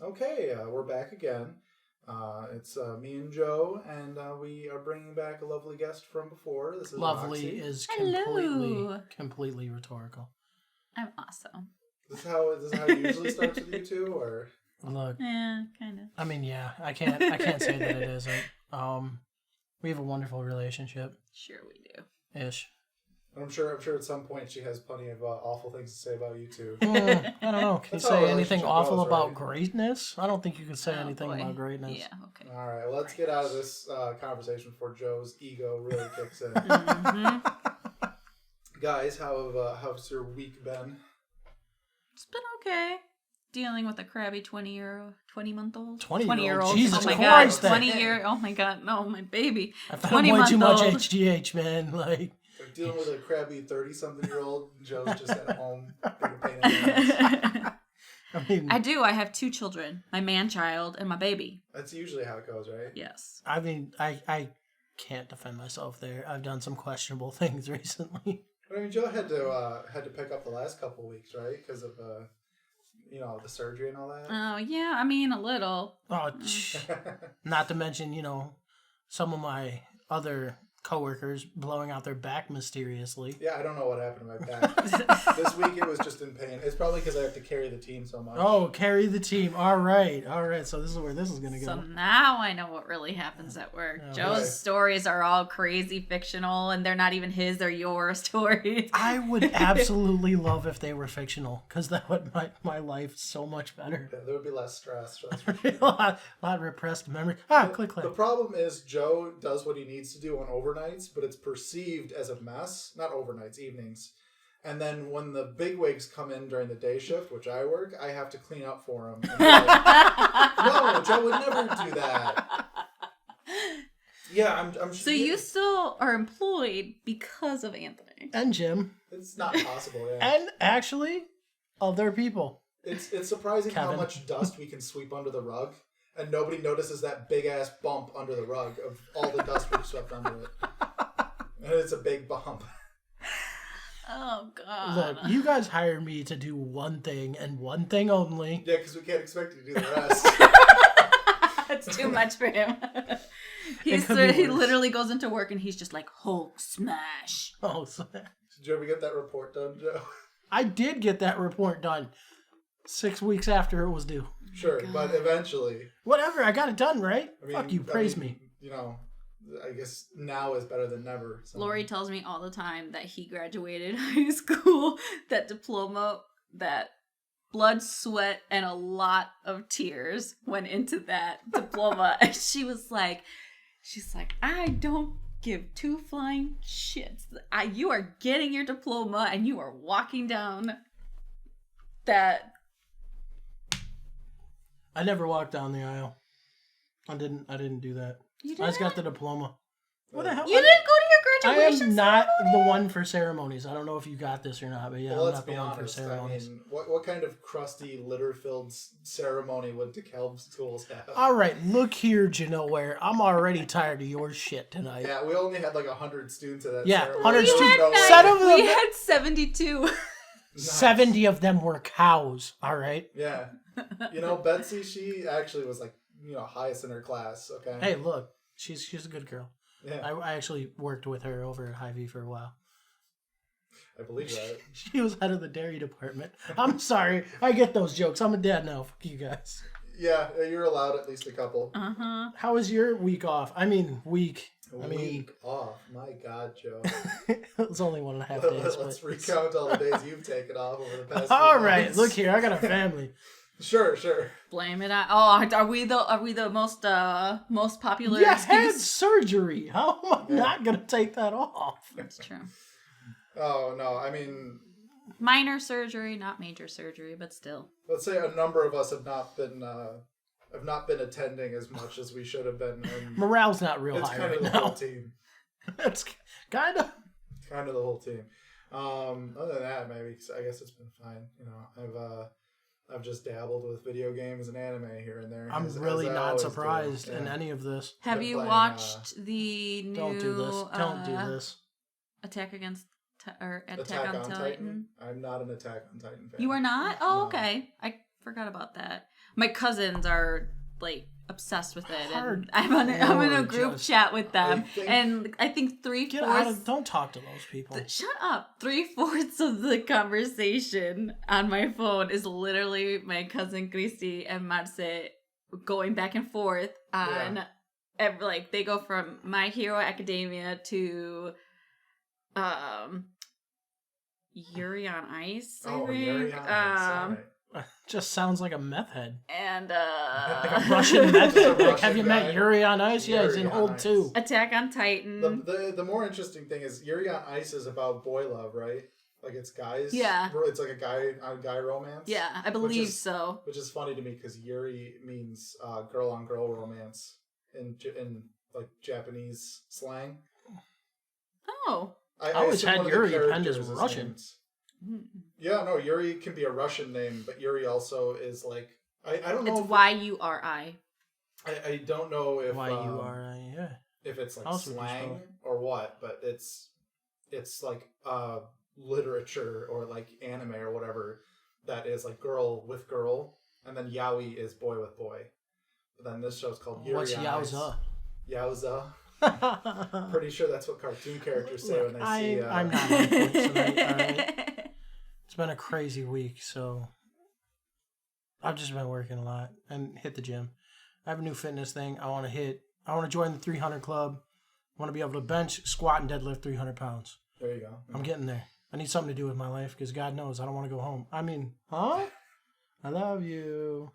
Okay, we're back again. It's me and Joe, and we are bringing back a lovely guest from before. This is Lovely Roxie. is Hello. completely rhetorical. I'm awesome. This is how it usually starts with you two, or Look, Yeah, kind of. I mean, yeah, I can't say that it isn't. We have a wonderful relationship, Sure we do. ish. I'm sure at some point she has plenty of awful things to say about you two. I don't know. Can you That's how a say anything relationship awful goes, about right? greatness? I don't think you could say Oh, anything boy. about greatness. Yeah, okay. All right, let's get out of this conversation before Joe's ego really kicks in. Mm-hmm. Guys, how's your week been? It's been okay. Dealing with a crabby 20-month-old. 20-year-old? Oh Jesus my Christ, god. that- 20-year. Oh my god. No, my baby. I've had way too 20-month-old. much HGH, man. Like, Like dealing with a crabby 30-something-year-old. Joe's just at home being a pain in the ass. I mean, I do. I have 2 children. My man-child and my baby. That's usually how it goes, right? Yes. I can't defend myself there. I've done some questionable things recently. But I mean, Joe had to pick up the last couple of weeks, right? Because of the surgery and all that. Oh, yeah. I mean, a little. Oh, not to mention, some of my other coworkers blowing out their back mysteriously. Yeah, I don't know what happened to my back. This week it was just in pain. It's probably because I have to carry the team so much. Oh, carry the team. All right. So this is where this is going to go. So now I know what really happens at work. Oh, Joe's right. stories are all crazy fictional, and they're not even his, they're your stories. I would absolutely love if they were fictional, because that would make my life so much better. Yeah, there would be less stress. That's for a lot of repressed memory. Click. The problem is Joe does what he needs to do on overnights, but it's perceived as a mess. Not overnights, evenings. And then when the bigwigs come in during the day shift, which I work, I have to clean up for them. No, Joe would never do that. Yeah, I'm So you still are employed because of Anthony. And Jim. It's not possible, yeah. And actually, other people. It's surprising Kevin. how much dust we can sweep under the rug, and nobody notices that big-ass bump under the rug of all the dust we've swept under it. And it's a big bump. Oh, God. Look, you guys hired me to do one thing and one thing only. Yeah, because we can't expect you to do the rest. It's too much for him. He could be worse. literally goes into work and he's just like, Hulk smash. Oh, so Did you ever get that report done, Joe? I did get that report done 6 weeks after it was due. Sure, God. but eventually. Whatever, I got it done, right? I mean, Fuck you, praise me. I guess now is better than never. So. Lori tells me all the time that he graduated high school, that diploma, that blood, sweat, and a lot of tears went into that diploma. And she's like, I don't give 2 flying shits. You are getting your diploma and you are walking down that. I never walked down the aisle. I didn't do that. You I just didn't? got the diploma. What the hell? You didn't go to your I graduation am not ceremony? the one for ceremonies. I don't know if you got this or not, but yeah, Well, I'm let's not the be one for honest. I ceremonies. mean, what kind of crusty, litter-filled ceremony would DeKalb schools have? All right, look here, Janoware. I'm already tired of your shit tonight. Yeah, we only had like 100 students at that Yeah, ceremony. 100 There was students. no way. Set of them. We had 72. Nice. 70 of them were cows, all right? Yeah. Betsy, she actually was like, highest in her class, okay? Hey, look, she's a good girl. Yeah, I actually worked with her over at Hy-Vee for a while. I believe that. She was head of the dairy department. I'm sorry. I get those jokes. I'm a dad now. Fuck you guys. Yeah, you're allowed at least a couple. Uh-huh. How was your week off? I mean, week. A week off. My God, Joe. It was only 1.5 days. Let's but recount all the days you've taken off over the past all few right, months. look here. I got a family. Sure. Blame it on. Oh, are we the most popular You had excuse? surgery. How am I not gonna take that off? That's true. Oh, no, I mean, Minor surgery, not major surgery, but still. let's say a number of us have not been attending as much as we should have been. And Morale's not real it's high kind right of the whole now. team. It's kind of. Kind of the whole team. Other than that, maybe I guess it's been fine. I've just dabbled with video games and anime here and there. I'm as really I not always do. surprised Yeah. in any of this. Have Been you playing, watched the new Don't do this. Don't do this. Attack Attack on Titan? I'm not an Attack on Titan fan. You are not? Oh, No. okay. I forgot about that. My cousins are like obsessed with it, and Hardcore I'm in a group just- chat with them, and I think Get out 3/4. of, don't talk to those people. Shut up! 3/4 of the conversation on my phone is literally my cousin Christy and Marce going back and forth on, like they go from My Hero Academia to, Yuri on Ice. I think. Yuri on Ice. All right. Just sounds like a meth head. And Like a Russian meth head. Like, have you Russian met guy. Yuri on Ice? Yeah, he's in Yuri on Hold Ice. 2. Attack on Titan. The more interesting thing is Yuri on Ice is about boy love, right? Like it's guys. Yeah. It's like a guy romance. Yeah, I believe is- so. Which is funny to me because Yuri means girl on girl romance in like Japanese slang. Oh. I always assume had one of the Yuri penned characters as is Russian. named- Yeah, no, Yuri can be a Russian name, but Yuri also is like I don't know. It's Y-U-R-I. I don't know if Y-U-R-I, if it's like Else would you spell slang it? or what, but it's like literature or like anime or whatever that is like girl with girl, and then yaoi is boy with boy. But then this show's called Yuri What's on Ice. Yowza? Yowza. Pretty sure that's what cartoon characters say when they see. I'm not on point tonight, alright? It's been a crazy week, so I've just been working a lot and hit the gym. I have a new fitness thing I want to join the 300 club. I want to be able to bench, squat, and deadlift 300 pounds. There you go. I'm getting there. I need something to do with my life because God knows I don't want to go home. I mean, huh? I love you.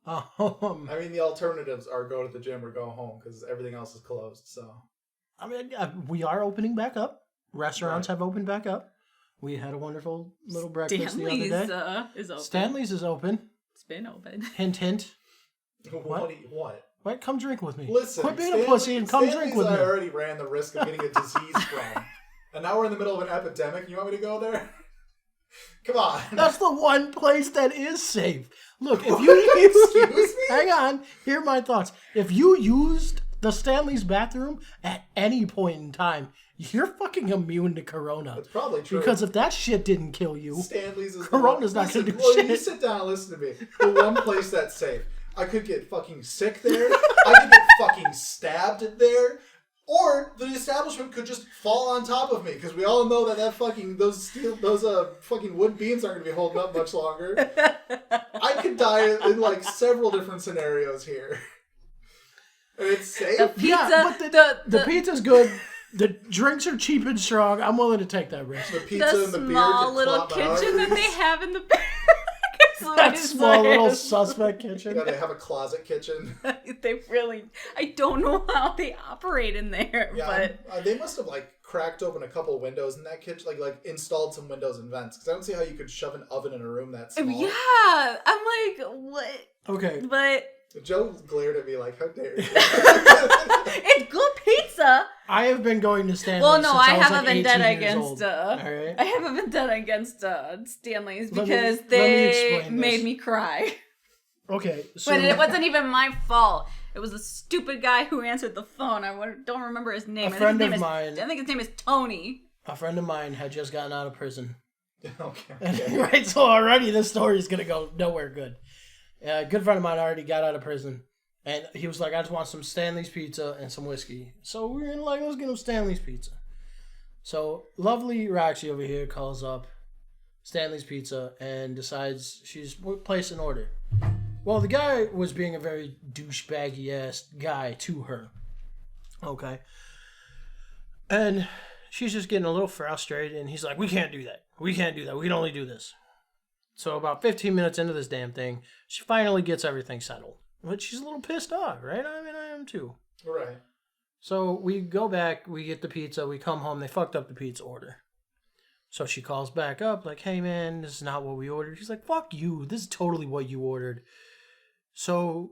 I mean, the alternatives are go to the gym or go home because everything else is closed. So, I mean, we are opening back up. Restaurants have opened back up. We had a wonderful little breakfast the other day. Is open. Stanley's is open. It's been open. Hint, hint. what? What? Come drink with me. Listen, quit being a pussy and come drink with me. I already ran the risk of getting a disease from, and now we're in the middle of an epidemic. You want me to go there? Come on. That's the one place that is safe. Look, if you Excuse me? hang on, hear my thoughts. If you used the Stanley's bathroom at any point in time, you're fucking immune to Corona. That's probably true. Because if that shit didn't kill you, Stanley's is Corona's not going to do You shit. sit down and listen to me. The one place that's safe. I could get fucking sick there. I could get fucking stabbed there. Or the establishment could just fall on top of me because we all know that fucking those fucking wood beams aren't going to be holding up much longer. I could die in like several different scenarios here, and it's safe. The pizza, yeah, but the pizza's good. The drinks are cheap and strong. I'm willing to take that risk. The pizza the and the beer small could little clot my kitchen that they arteries. have in the That small little suspect kitchen. Yeah, they have a closet kitchen. They really, I don't know how they operate in there, Yeah, but they must have like cracked open a couple windows in that kitchen, like installed some windows and vents. Because I don't see how you could shove an oven in a room that small. yeah, I'm like, what? Okay. But Joe glared at me like, "How dare you?" it's good pizza. I have been going to Stanley's Well, no, since I was have like a vendetta 18 years against. old. All right. I have a vendetta against Stanley's Let me because explain they this. made me cry. Okay. So But it wasn't even my fault. It was the stupid guy who answered the phone. Don't remember his name. A friend of mine. I think his name is Tony. A friend of mine had just gotten out of prison. Okay. Right, so already this story is gonna go nowhere good. A good friend of mine already got out of prison, and he was like, "I just want some Stanley's pizza and some whiskey." So we were like, "Let's get him Stanley's pizza." So lovely Roxie over here calls up Stanley's Pizza and decides she's placed an order. Well, the guy was being a very douchebaggy ass guy to her. Okay, and she's just getting a little frustrated, and he's like, "We can't do that. We can't do that. We can only do this." So about 15 minutes into this damn thing, she finally gets everything settled. But she's a little pissed off, right? I mean, I am too. Right. So we go back, we get the pizza, we come home, they fucked up the pizza order. So she calls back up, like, "Hey man, this is not what we ordered." She's like, "Fuck you, this is totally what you ordered." So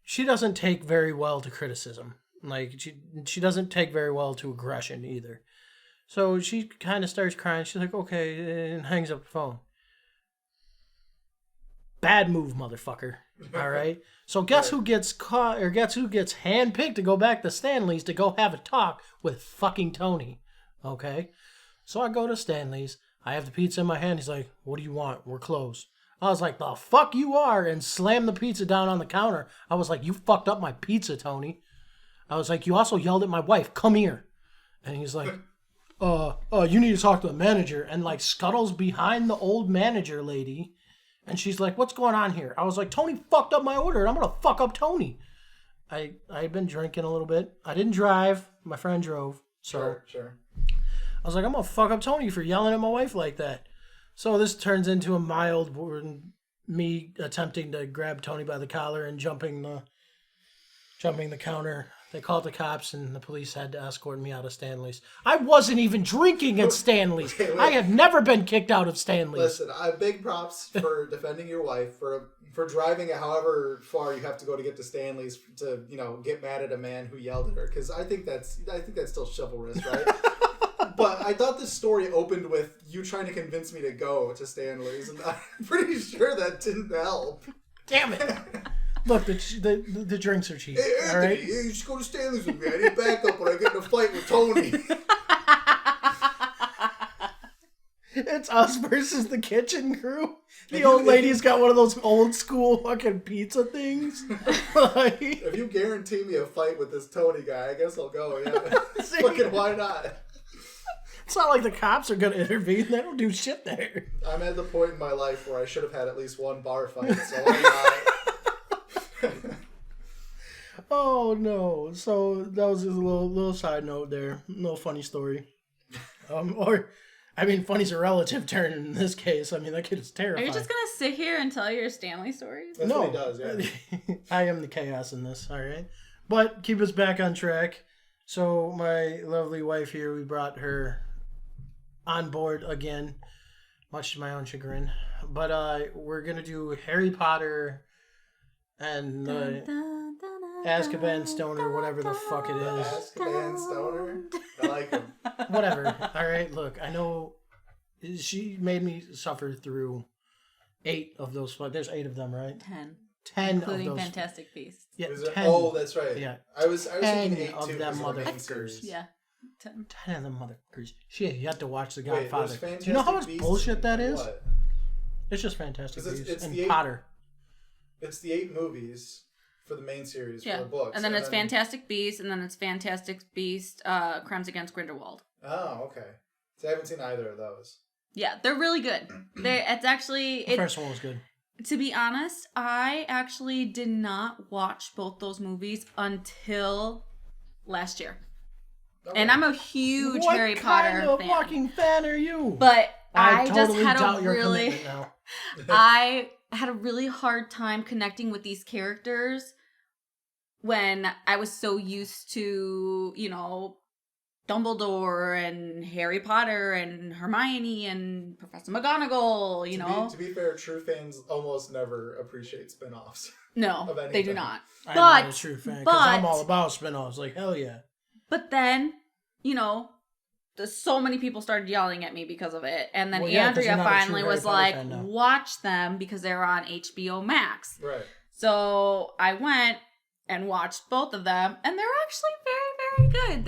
she doesn't take very well to criticism. Like, she doesn't take very well to aggression either. So she kind of starts crying. She's like, "Okay," and hangs up the phone. Bad move, motherfucker. All right. So guess who gets caught, or guess who gets handpicked to go back to Stanley's to go have a talk with fucking Tony? Okay. So I go to Stanley's. I have the pizza in my hand. He's like, "What do you want? We're closed." I was like, the fuck you are, and slammed the pizza down on the counter. I was like, you fucked up my pizza, Tony. I was like, you also yelled at my wife, come here. And he's like, you need to talk to the manager. And like scuttles behind the old manager lady. And she's like, what's going on here? I was like, Tony fucked up my order, and I'm going to fuck up Tony. I had been drinking a little bit. I didn't drive. My friend drove. So Sure. I was like, I'm going to fuck up Tony for yelling at my wife like that. So this turns into a mild, me attempting to grab Tony by the collar and jumping the counter. They called the cops, and the police had to escort me out of Stanley's. I wasn't even drinking at Stanley's. Wait. I have never been kicked out of Stanley's. Listen, I have big props for defending your wife, for driving it however far you have to go to get to Stanley's to, get mad at a man who yelled at her. Because I think that's still chivalrous, right? But I thought this story opened with you trying to convince me to go to Stanley's, and I'm pretty sure that didn't help. Damn it. Look, the drinks are cheap. Hey, Anthony, all right? you should go to Stanley's with me. I need backup when I get in a fight with Tony. It's us versus the kitchen crew. The old lady's got one of those old school fucking pizza things. Like, if you guarantee me a fight with this Tony guy, I guess I'll go, yeah. Fucking why not? It's not like the cops are going to intervene. They don't do shit there. I'm at the point in my life where I should have had at least one bar fight, so why not? Oh, no. So that was just a little side note there. A little funny story. Funny's a relative term in this case. I mean, that kid is terrifying. Are you just going to sit here and tell your Stanley stories? That's what he does, yeah. I am the chaos in this, all right? But keep us back on track. So my lovely wife here, we brought her on board again, much to my own chagrin. But we're going to do Harry Potter and Azkaban Stoner, whatever the fuck it is. Azkaban Stoner? I like him. Whatever. All right, look, I know she made me suffer through 8 of those. There's 8 of them, right? 10 including of those. Fantastic Beasts. Yeah, 10. Oh, that's right. Yeah. I was thinking 8 of too, them 'cause of the main motherfuckers. series. Yeah. 10. 10 of them motherfuckers. Shit, you have to watch The Wait, Godfather. there's Do you know how much Fantastic Beasts bullshit that and is? what? It's just Fantastic 'Cause Beasts it's and the 8 Potter. It's the 8 movies for the main series for Yeah. the books. And then it's Fantastic Beasts, and then it's Fantastic Beasts, Crimes Against Grindelwald. Oh, okay. So I haven't seen either of those. Yeah, they're really good. It's actually... The first one was good. To be honest, I actually did not watch both those movies until last year. Okay. And I'm a huge Harry Potter fan. What kind of fucking fan are you? But I totally just had doubt a your really... commitment now. I had a really hard time connecting with these characters when I was so used to, Dumbledore and Harry Potter and Hermione and Professor McGonagall, To be fair, true fans almost never appreciate spin-offs. No, of anything. they do not. I'm not a true fan because I'm all about spin-offs. Like, hell yeah. But then, so many people started yelling at me because of it. And then 'cause you're Andrea not a true finally Harry was Potter like, fan now. watch them because they're on HBO Max. Right. So I went and watched both of them, and they're actually very, very good.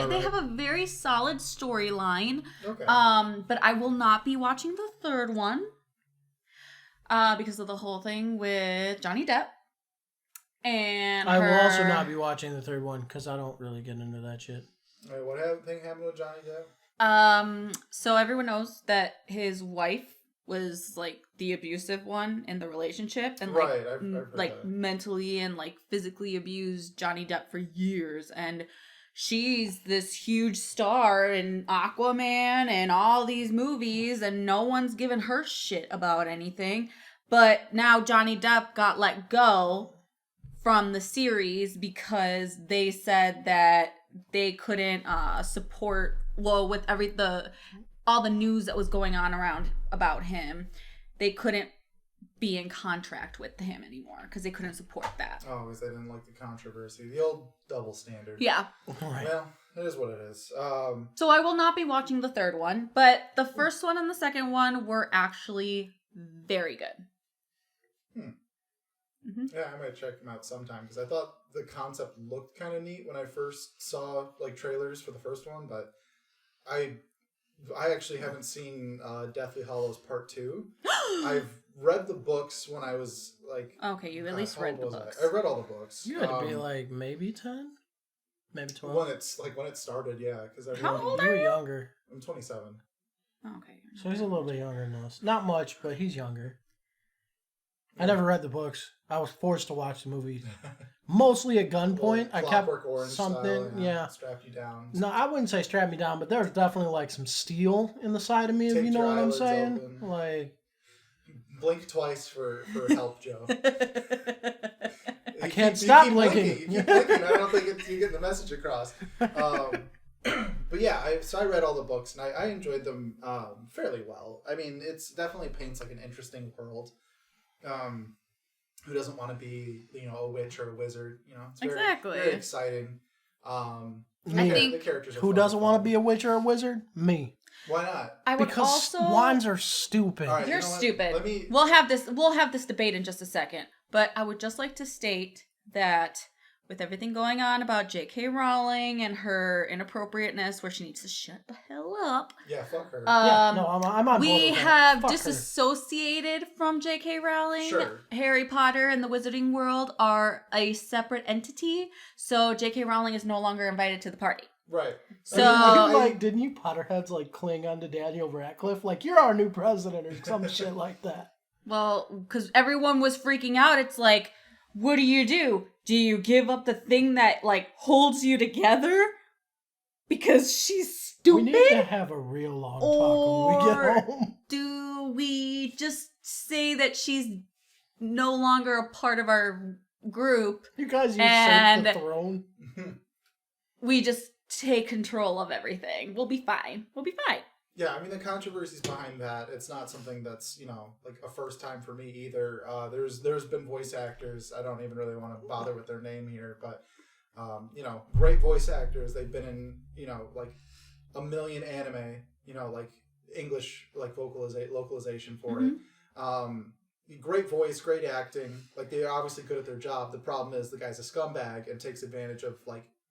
They have a very solid storyline. Okay. But I will not be watching the third one because of the whole thing with Johnny Depp. And I will also not be watching the third one because I don't really get into that shit. Wait, what happened with Johnny Depp? So everyone knows that his wife was like the abusive one in the relationship, and like, right, I've heard that. mentally and like physically abused Johnny Depp for years, and she's this huge star in Aquaman and all these movies, and no one's given her shit about anything. But now Johnny Depp got let go from the series because they said that they couldn't support, with all the news that was going on around about him, they couldn't be in contract with him anymore because they couldn't support that. Oh, because they didn't like the controversy. The old double standard. Yeah. Right. Well, it is what it is. So I will not be watching the third one, but the first one and the second one were actually very good. Mm-hmm. Yeah, I might check them out sometime because I thought the concept looked kind of neat when I first saw like trailers for the first one, but I actually haven't seen Deathly Hallows Part 2. I've read the books when I was like. Okay, you at least how read old the was books. I read all the books. You had to be like maybe 10, maybe 12. When it started, yeah. Because How old You are were you? younger. I'm 27. Okay. So he's a little bit younger than us. Not much, but he's younger. I never read the books. I was forced to watch the movies. Mostly at gunpoint. I kept Orange something, style, yeah. Strap you down. No, I wouldn't say strap me down, but there's definitely like some steel in the side of me, if Taped you know your what I'm eyelids saying. open. Like, Blink twice for help, Joe. I can't stop keep blinking. You keep blinking. I don't think you're getting the message across. But yeah, I read all the books and I enjoyed them fairly well. I mean, it's definitely paints like an interesting world. Who doesn't want to be, a witch or a wizard? It's very exciting. I think the characters are who fun doesn't to want to follow. be a witch or a wizard? Me. Why not? I would Because also wands are stupid. All right, You're you know what? stupid. We'll have this debate in just a second. But I would just like to state that with everything going on about J.K. Rowling and her inappropriateness, where she needs to shut the hell up. Yeah, fuck her. Yeah, no, I'm on board We with that. have Fuck her. disassociated from J.K. Rowling. Sure. Harry Potter and the Wizarding World are a separate entity, so J.K. Rowling is no longer invited to the party. Right. So, didn't you Potterheads cling on to Daniel Radcliffe? You're our new president or some shit like that. well, because everyone was freaking out, it's like, what do? Do you give up the thing that, holds you together? Because she's stupid? We need to have a real long talk when we get home. Do we just say that she's no longer a part of our group? You guys And- usurp the throne. We just take control of everything. We'll be fine. Yeah, I mean, the controversies behind that, it's not something that's, a first time for me either. There's been voice actors, I don't even really want to bother with their name here, but, great voice actors. They've been in, a million anime, English, localization for it. Great voice, great acting. They're obviously good at their job. The problem is the guy's a scumbag and takes advantage of,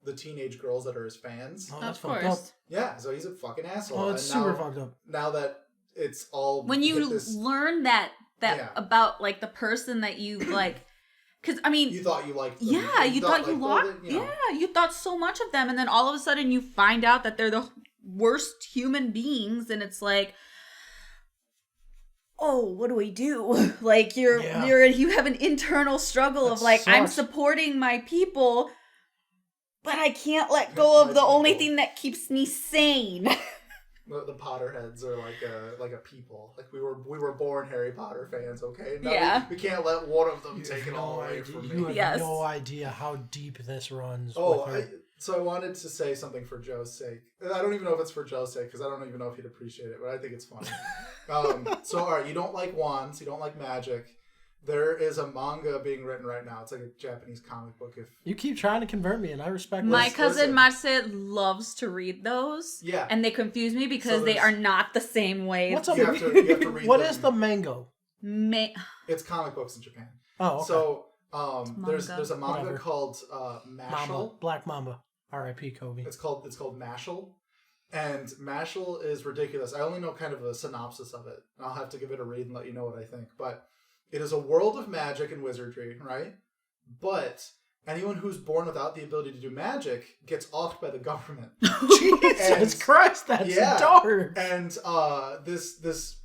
the teenage girls that are his fans. Oh, that's Of fucked course. up. Yeah, so he's a fucking asshole. Oh, it's super fucked up. Now that it's all When you learn that Yeah. about the person that you because I mean, you thought you liked them. yeah, you thought you liked, yeah. you thought so much of them, and then all of a sudden you find out that they're the worst human beings, and it's like, oh, what do we do? You have an internal struggle of I'm sucks. supporting my people, but I can't let go of the only thing that keeps me sane. The Potterheads are like a people. We were born Harry Potter fans, okay? Now Yeah. we can't let one of them take it all away from You me. have Yes. no idea how deep this runs. Oh, with her. so I wanted to say something for Joe's sake. And I don't even know if it's for Joe's sake, because I don't even know if he'd appreciate it, but I think it's funny. So, all right, you don't like wands, you don't like magic. There is a manga being written right now. It's like a Japanese comic book. You keep trying to convert me, and I respect My this. cousin Marce loves to read those. Yeah. And they confuse me because they are not the same way. What's You up? have to read What them. is the mango? It's comic books in Japan. Oh, okay. So there's manga. a manga Whatever. called Mamba, Mashal. Black Mamba, R.I.P. Kobe. It's called Mashal, and Mashal is ridiculous. I only know kind of a synopsis of it. I'll have to give it a read and let you know what I think. But it is a world of magic and wizardry, right? But anyone who's born without the ability to do magic gets offed by the government. Jesus Christ, that's dark. And this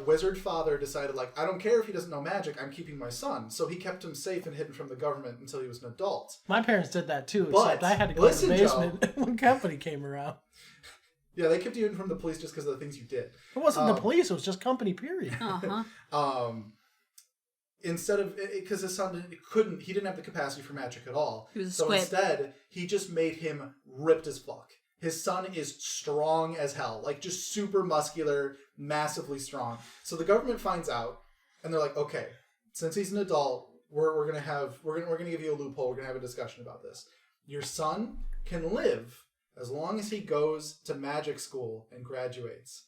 wizard father decided I don't care if he doesn't know magic, I'm keeping my son. So he kept him safe and hidden from the government until he was an adult. My parents did that too, But, except I had to go to the listen, basement when company came around. Yeah, they kept you hidden from the police just because of the things you did. It wasn't the police, it was just company, period. Uh-huh. Instead of, because his son he didn't have the capacity for magic at all. He was a so squid. instead, he just made him ripped as fuck. His son is strong as hell, just super muscular, massively strong. So the government finds out, and they're like, okay, since he's an adult, we're gonna give you a loophole. We're gonna have a discussion about this. Your son can live as long as he goes to magic school and graduates.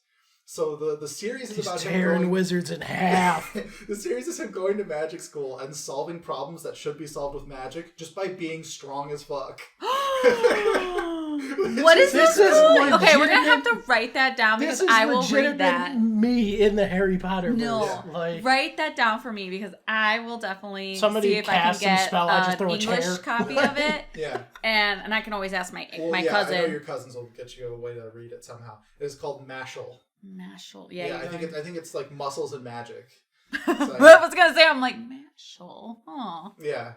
So the series is He's about tearing him wizards in half. The series is him going to magic school and solving problems that should be solved with magic just by being strong as fuck. What is this? is Okay, we're gonna have to write that down because This is I will read legitimate that. me in the Harry Potter verse. No, Like, write that down for me because I will definitely Somebody see if I can cast some get spell, I just throw a English chair. copy of it. Yeah. And I can always ask my Well, my yeah, cousin. I know your cousins will get you a way to read it somehow. It's called Mashal. Mashal. Yeah, Yeah, I think it's like muscles and magic. I was gonna say I'm like Mashal. Oh. Yeah,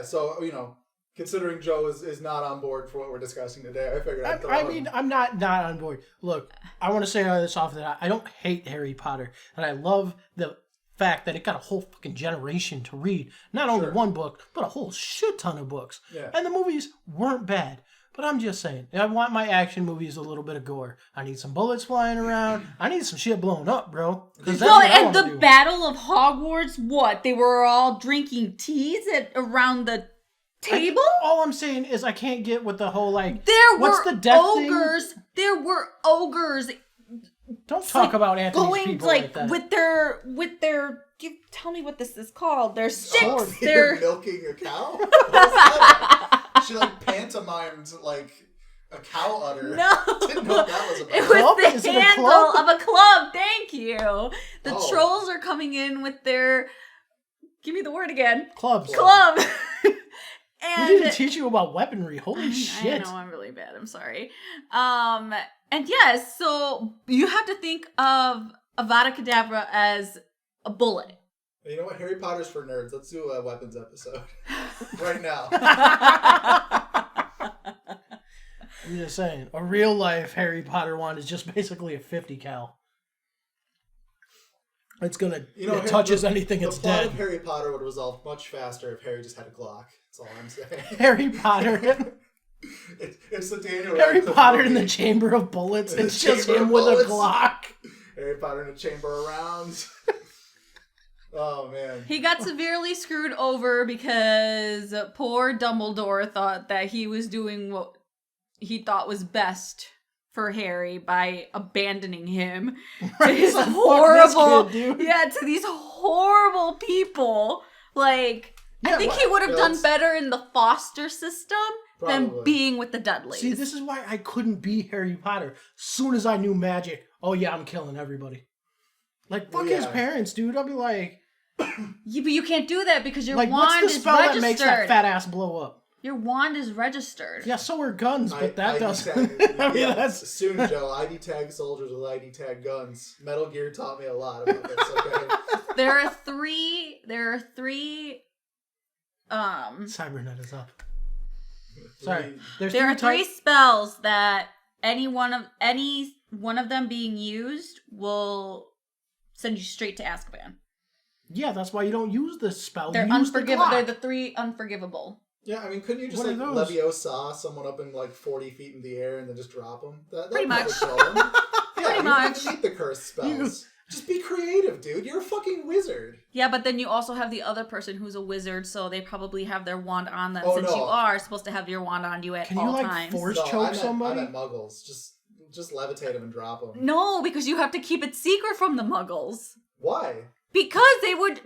so considering Joe is not on board for what we're discussing today, I figured I'd throw him. I'm not on board. Look, I want to say this off that I don't hate Harry Potter, and I love the fact that it got a whole fucking generation to read not only one book but a whole shit ton of books. Yeah. And the movies weren't bad. But I'm just saying, I want my action movies a little bit of gore. I need some bullets flying around. I need some shit blown up, bro. Well, and the Battle of Hogwarts, what? They were all drinking teas around the table? All I'm saying is I can't get with the whole, like, There what's were the death ogres. thing? There were ogres. Don't talk about Anthony's Going people like that. with their. Tell me what this is called. Their Sword. sticks. You're Their milking a cow? She like pantomimed like a cow udder. no. Didn't know what that was about. It Club? was Is the it a handle club? of a club. Thank you. The Oh. trolls are coming in with their. Give me the word again. Clubs. Club. We And didn't teach you about weaponry. Holy I shit. know I'm really bad. I'm sorry. And yes, so you have to think of Avada Kedavra as a bullet. You know what? Harry Potter's for nerds. Let's do a weapons episode right now. I'm just saying, a real life Harry Potter wand is just basically a 50 cal. It's gonna, it touches anything, it's The plot dead. of Harry Potter would resolve much faster if Harry just had a Glock. That's all I'm saying. Harry Potter. It's the Daniel Harry Radcliffe Potter in movie. the Chamber of Bullets. The It's just Chamber him of with a Bullets. Glock. Harry Potter in a chamber of rounds. Oh man. He got severely screwed over because poor Dumbledore thought that he was doing what he thought was best for Harry by abandoning him to his Like, fuck horrible, this kid, dude. to these horrible people. Like, I Yeah, think well, he would have done that's- better in the foster system than Probably. being with the Dudleys. See, this is why I couldn't be Harry Potter. Soon as I knew magic, oh yeah, I'm killing everybody. Like, fuck his Yeah. parents, dude. I'll be like, But you can't do that because your like, wand what's the is spell registered. that makes that fat ass blow up? Your wand is registered. Yeah, so are guns, but that ID doesn't. tag- I mean, yeah, that's. soon, Joe. ID tag soldiers with ID tag guns. Metal Gear taught me a lot about this. Okay. There are three. Cybernet is up. Sorry. There's There are three types. spells that any one of them being used will send you straight to Azkaban. Yeah, that's why you don't use this spell. They're You use the unforgivable. They're Glock. the three unforgivable. Yeah, I mean, couldn't you just What like are those? Leviosa someone up in like 40 feet in the air and then just drop them? Pretty much. Yeah, Pretty you much. don't need the cursed spells. Just be creative, dude. You're a fucking wizard. Yeah, but then you also have the other person who's a wizard, so they probably have their wand on them. Oh, since no. you are supposed to have your wand on you at Can all you, like, times. force No, choke I somebody? meant muggles. Just levitate them and drop them. No, because you have to keep it secret from the Muggles. Why? Because they would.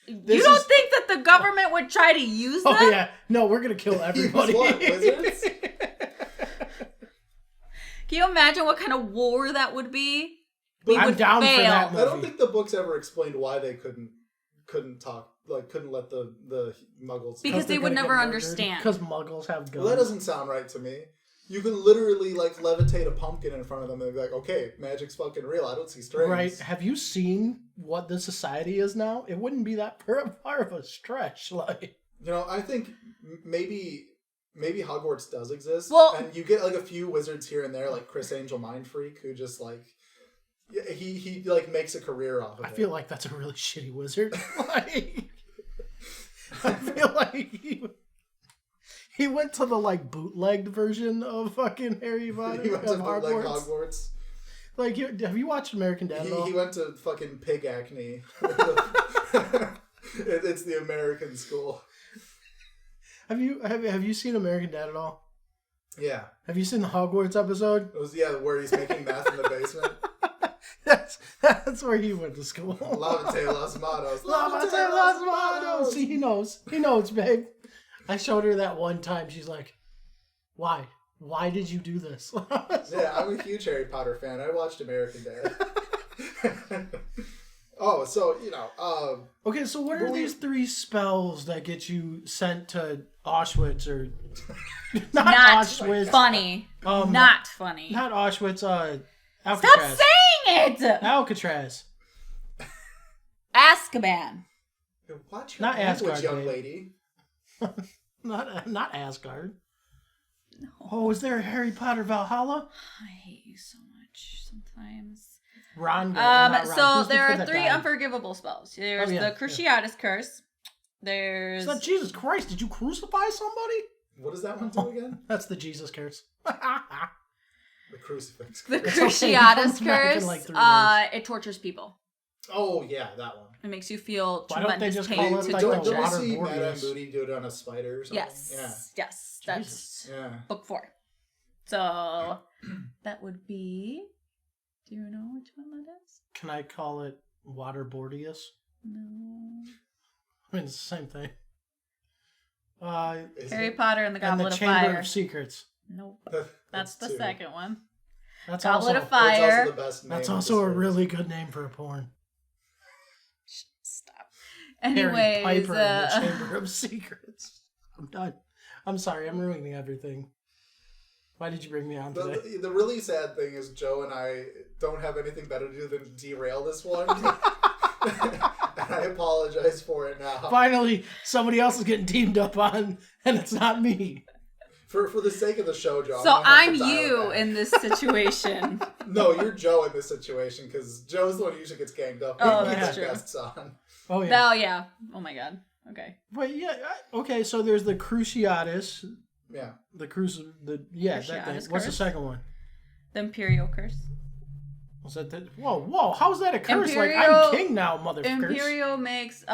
This You don't is- think that the government would try to use them? Oh yeah, no, we're gonna kill everybody. What, wizards? Can you imagine what kind of war that would be? But I'm down for that. I don't think the books ever explained why they couldn't talk, like couldn't let the muggles Because they would never understand. Because Muggles have guns. Well, that doesn't sound right to me. You can literally like levitate a pumpkin in front of them and be like, okay, magic's fucking real. I don't see strings. Right? Have you seen what the society is now? It wouldn't be that far of a stretch. Like, I think maybe Hogwarts does exist. Well- and you get like a few wizards here and there, like Chris Angel Mind Freak, who just like he like makes a career off of it. I feel like that's a really shitty wizard. Like, I feel like he went to the like bootlegged version of fucking Harry Potter he went to of bootleg Hogwarts. Hogwarts. Like, have you watched American Dad? at all? He went to fucking pig acne. It's the American school. Have you seen American Dad at all? Yeah. Have you seen the Hogwarts episode? It was where he's making meth in the basement. That's where he went to school. Lavate Los Manos. Lavate Los Manos. See, he knows, babe. I showed her that one time. She's like, "Why? Why did you do this? Yeah, I'm a huge Harry Potter fan. I watched American Dad. Oh, so, Okay, so what are these 3 spells that get you sent to Auschwitz or... not Auschwitz. Funny. Not funny. Not Auschwitz, Alcatraz. Stop saying it! Alcatraz. Azkaban. Watch your language, young lady. Not Asgard. No. Oh, is there a Harry Potter Valhalla? I hate you so much sometimes. Ron. So there are 3 unforgivable spells. There's the Cruciatus Curse. There's... It's not Jesus Christ. Did you crucify somebody? What does that one do again? That's the Jesus Curse. The crucifix. The Cruciatus Curse. It tortures people. Oh, yeah, that one. It makes you feel Why don't they tremendous just pain. call it like the Don't water we see Madame Morbius? Moody do it on a spider or something? Yes. Yes. That's book 4. So that would be... Do you know which one that is? Can I call it Waterboardius? No. I mean, it's the same thing. Harry Potter and the Goblet of Fire. And the Chamber of Secrets. Nope. That's the 2. second one. That's Goblet also, of Fire. That's also the best name. That's also a really good name for a porn. Stop. Harry Anyways, Piper and the Chamber of Secrets. I'm done. I'm sorry. I'm ruining everything. Why did you bring me on today? The really sad thing is Joe and I don't have anything better to do than derail this one. And I apologize for it now. Finally, somebody else is getting teamed up on, and it's not me. For the sake of the show, Joe. So I'm you in this situation. No, you're Joe in this situation, because Joe's the one who usually gets ganged up. Oh, when that's the true. guests on. Oh, yeah. Oh, yeah. Oh, my God. Okay. But yeah, okay, so there's the Cruciatus. Yeah. That thing. What's the Curse? second one? The Imperial Curse. Was that the... Whoa, how's that a curse? Imperial, like, I'm king now, motherfuckers. Imperial makes,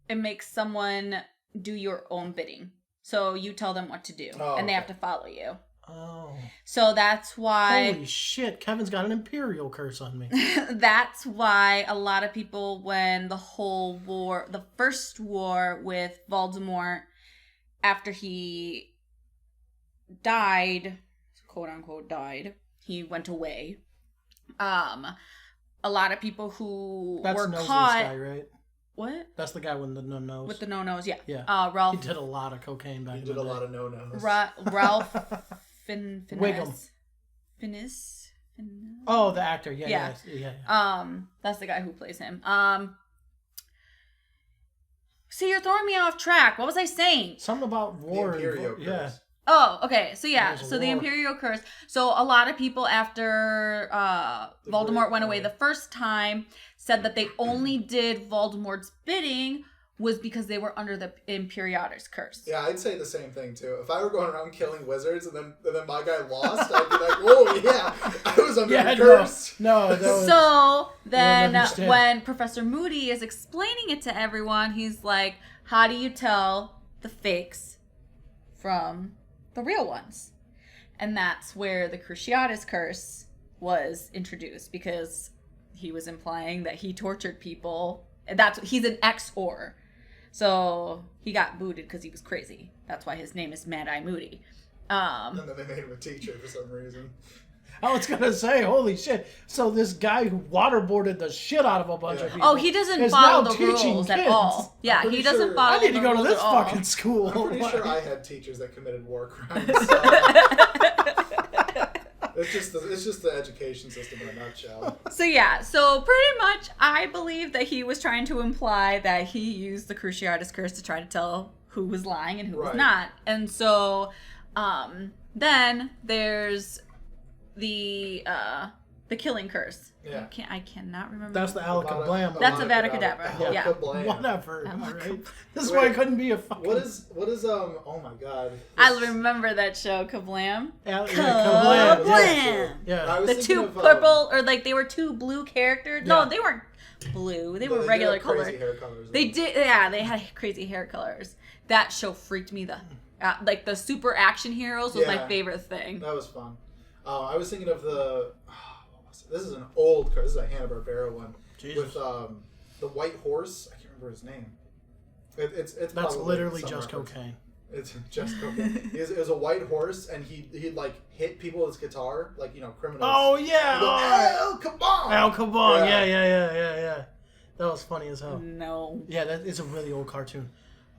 it makes someone do your own bidding. So you tell them what to do, and they have to follow you. Oh. So that's why... Holy shit, Kevin's got an Imperial curse on me. That's why a lot of people, when the first war with Voldemort, after he died, quote unquote died, he went away. A lot of people who That's were Noseless caught... guy, right? What? That's the guy with the no nose. With the no-nose, yeah. Yeah. Ralph... He did a lot of cocaine back He in did the a day. lot of no-nos. Ralph Wiggum. Fiennes? Oh, the actor. Yeah. That's the guy who plays him. See, you're throwing me off track. What was I saying? Something about war. The Imperial Yeah. curse. Oh, okay. So yeah, There's a so the war. Imperial Curse. So a lot of people after Voldemort went away the first time said that they only did Voldemort's bidding was because they were under the Imperiatus Curse. Yeah, I'd say the same thing too. If I were going around killing wizards and then my guy lost, I'd be like, "Oh yeah, I was under the curse." No, that was, So then understand. when Professor Moody is explaining it to everyone, he's like, how do you tell the fakes from the real ones? And that's where the Cruciatus Curse was introduced, because he was implying that he tortured people. And he's an ex-or. So he got booted because he was crazy. That's why his name is Mad-Eye Moody. And then they made him a teacher for some reason. I was gonna say, holy shit! So this guy who waterboarded the shit out of a bunch of people. Oh, he doesn't is follow now the teaching rules kids. at all. Yeah, he doesn't sure- follow I need to the go to rules this at all. fucking school. I'm pretty sure I had teachers that committed war crimes. So it's just the education system in a nutshell. So yeah, so pretty much I believe that he was trying to imply that he used the Cruciatus Curse to try to tell who was lying and who was not. And so then there's the Killing Curse. Yeah. I cannot remember. That's the Alakablam. That's Avada Kedavra. Yeah. Whatever. Right? This is why I couldn't be a fucking... What is oh my god. I remember that show, Kablam. Kablam. Kablam. Yeah. The two purple, or like they were two blue characters. Yeah. No, they weren't blue. They were regular color. Hair colors. They did, yeah. They had crazy hair colors. That show freaked me like the super action heroes was my favorite thing. That was fun. I was thinking of the. This is an old card. This is a Hanna-Barbera one. Jesus. With the white horse. I can't remember his name. It's That's probably literally some just reference. cocaine. It's just cocaine. It was a white horse, and he'd like hit people with his guitar, like criminals. Oh yeah. Go, El Cabon. El Cabon. Yeah. That was funny as hell. No. Yeah, that is a really old cartoon.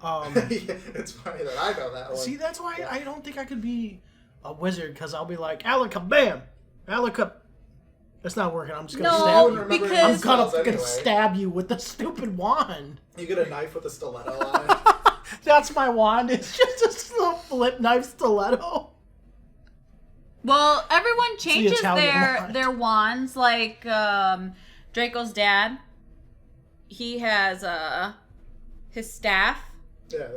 Yeah, it's funny that I know that one. See, that's why I don't think I could be a wizard, because I'll be like, Alakabam! Alakab. That's not working. I'm just going to stab you. Because I'm going to stab you with the stupid wand. You get a knife with a stiletto on it. That's my wand. It's just a little flip knife stiletto. Well, everyone changes Italian their wands. Like Draco's dad, he has his staff. Yeah,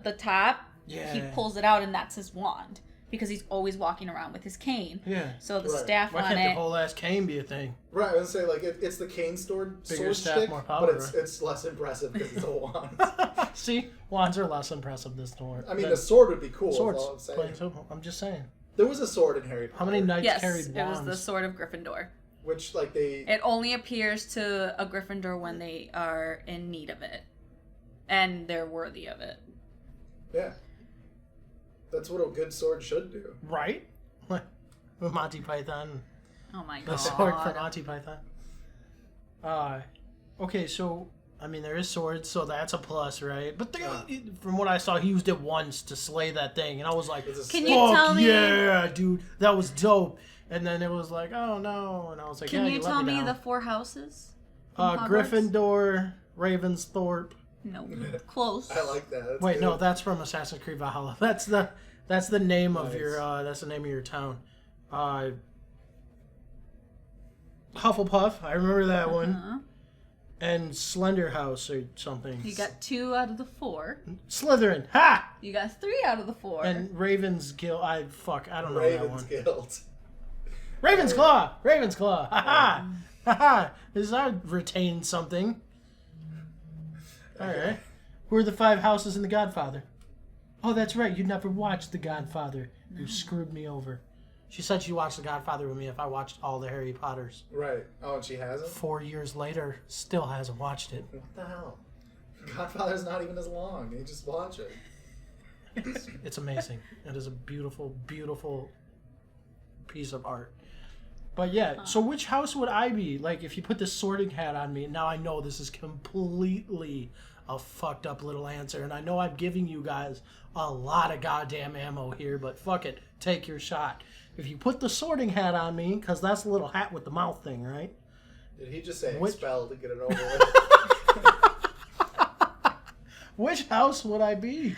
The top. Yeah. He pulls it out, and that's his wand because he's always walking around with his cane. Yeah. So the Right. staff Why on can't it. the whole ass cane be a thing? Right, I would say like it's the cane sword Bigger staff, stick, more power, but right? it's less impressive because it's a wand. See, wands are less impressive this door. I mean, a sword would be cool. Swords. Is all I'm saying. Plain simple. I'm just saying. There was a sword in Harry Potter. How many knights Yes, carried it wands? was the sword of Gryffindor. Which like they. It only appears to a Gryffindor when they are in need of it, and they're worthy of it. Yeah. That's what a good sword should do. Right? With Monty Python. Oh my The god! sword from Monty Python. Okay, so I mean there is swords, so that's a plus, right? But from what I saw, he used it once to slay that thing, and I was like, Can you tell me? Yeah, dude, that was dope. And then it was like, oh no, and I was like, Can yeah, you let tell me down. the 4 houses? in Hogwarts? Gryffindor, Ravensthorpe. No, close. I like that. That's Wait, good. no, that's from Assassin's Creed Valhalla. That's the name of Nice. your town. Hufflepuff, I remember that one. Uh-huh. And Slender House or something. You got 2 out of the 4. Slytherin. Ha! You got 3 out of the 4. And Raven's Guild. I don't know that Ravens one. Guild. Ravensclaw. Ravensclaw. Ha ha. Ha ha. This I retained something. All right. Who are the 5 houses in The Godfather? Oh, that's right. You never watched The Godfather. You screwed me over. She said she watched The Godfather with me if I watched all the Harry Potters. Right. Oh, and she hasn't? 4 years later, still hasn't watched it. What the hell? Godfather's not even as long. You just watch it. It's amazing. It is a beautiful, beautiful piece of art. But yeah, so which house would I be? Like, if you put this sorting hat on me, now I know this is completely a fucked up little answer, and I know I'm giving you guys a lot of goddamn ammo here, but fuck it, take your shot. If you put the sorting hat on me, because that's the little hat with the mouth thing, right? Did he just say Which- expel to get it over with? Which house would I be?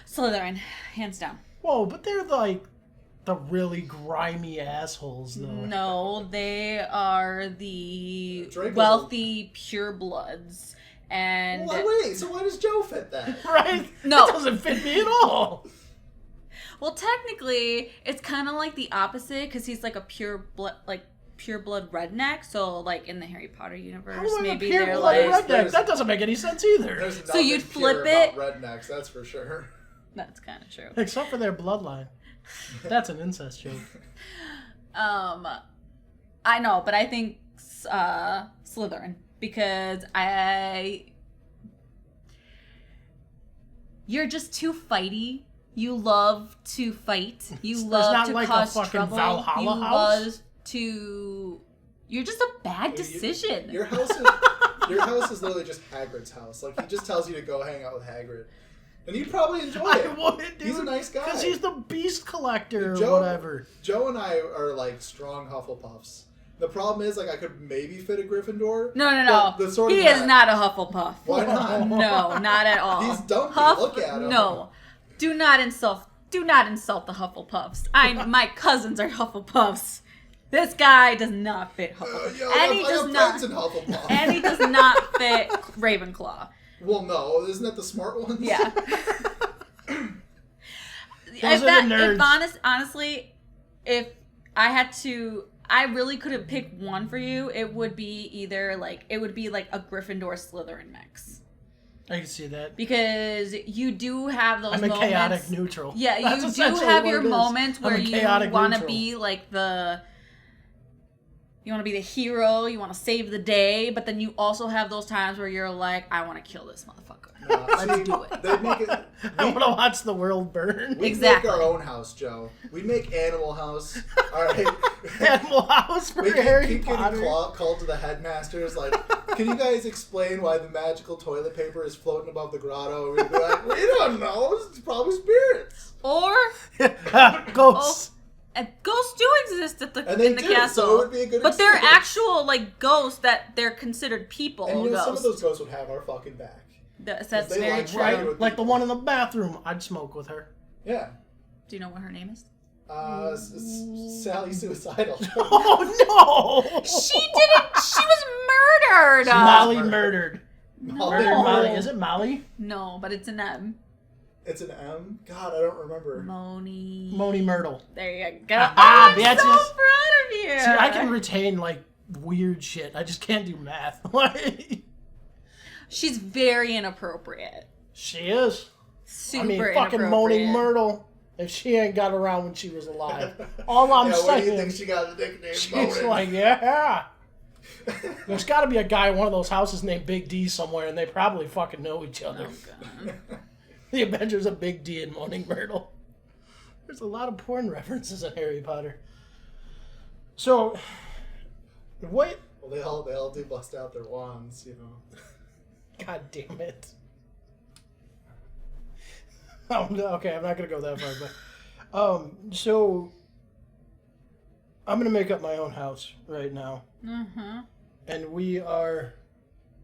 Slytherin, hands down. Whoa, but they're like the really grimy assholes, though. No, they are the Draco's wealthy purebloods. And Wait, so why does Joe fit that? Right? No. That doesn't fit me at all. well, technically, it's kind of like the opposite because he's like a pureblood redneck. So, like in the Harry Potter universe, How am I a maybe pure they're blood like redneck? That doesn't make any sense either. There's So you'd nothing pure flip it? about rednecks, that's for sure. that's kind of true. Except for their bloodline. That's an incest joke. I know, but I think Slytherin because you're just too fighty. You love to fight. You love not to like a cause fucking trouble. Valhalla you house? love to. You're just a bad decision. Your house is literally just Hagrid's house. Like, he just tells you to go hang out with Hagrid. And you'd probably enjoy I it. would, dude. He's a nice guy. Because he's the beast collector or Joe- whatever. Joe and I are, like, strong Hufflepuffs. The problem is, like, I could maybe fit a Gryffindor. No. but the sort of He is hat- not a Hufflepuff. Why not? No, not at all. He's dumpy. Look at him. No, do not insult the Hufflepuffs. My cousins are Hufflepuffs. This guy does not fit Hufflepuff, and he does not. In Hufflepuff. And he does not fit Ravenclaw. Well, no, isn't that the smart ones? Yeah. Those are the nerds. Honestly, if I had to, I really couldn't pick one for you. It would be either like a Gryffindor Slytherin mix. I can see that. Because you do have those I'm a moments. chaotic neutral. Yeah, That's you do essentially have what your it is. moments I'm where a you chaotic want to neutral. be like the You want to be the hero. You want to save the day. But then you also have those times where you're like, I want to kill this motherfucker. Let's do it. They'd make it. I want to watch the world burn. We'd Exactly. make our own house, Joe. We'd make Animal House. All right. Animal House for We Harry keep Potter. getting called to the headmasters, like, can you guys explain why the magical toilet paper is floating above the grotto? We'd be like, we don't know. It's probably spirits. Or Ghosts. and ghosts do exist at And in they the do, castle. so it would be a good but they're experience. actual like ghosts that they're considered people. And you know, ghosts. some of those ghosts would have our fucking back. That's they very like true. right- Right? Like the one in the bathroom. I'd smoke with her. Yeah. Do you know what her name is? Sally Suicidal. Oh no! She didn't. She was murdered. Molly murdered. No. Murdered Molly. Is it Molly? No, but it's an M. It's an M? God, I don't remember. Moni. Moni Myrtle. There you go. Ah, I'm bitches. so proud of you. See, I can retain like weird shit. I just can't do math. She's very inappropriate. She is. Super I mean, fucking inappropriate. Moni Myrtle. If she ain't got around when she was alive, all I'm Yeah, where do you saying, think she got the nickname she's Moaning? like, yeah. There's got to be a guy in one of those houses named Big D somewhere, and they probably fucking know each other. Oh, God. The Adventures of Big D and Moaning Myrtle. There's a lot of porn references in Harry Potter. So, what? Well, they all do bust out their wands, you know. God damn it. Oh, no, okay, I'm not going to go that far, but... so... I'm going to make up my own house right now. Mm-hmm. And we are...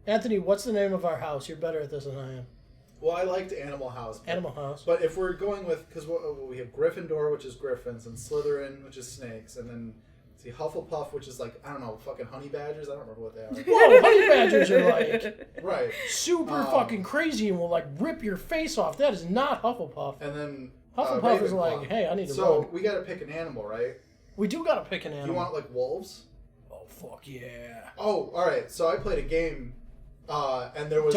Anthony, what's the name of our house? You're better at this than I am. Well, I liked Animal House. Animal House. But if we're going with... Because we have Gryffindor, which is griffins, and Slytherin, which is snakes, and then... See, Hufflepuff, which is like, I don't know, fucking honey badgers? I don't remember what they are. Whoa, honey badgers are like Right. super fucking crazy and will like rip your face off. That is not Hufflepuff. And then... Hufflepuff is Ravenclaw. like, hey, I need to So, run. we gotta pick an animal, right? We do gotta pick an animal. You want, like, wolves? Oh, fuck yeah. Oh, alright. So, I played a game, and there was...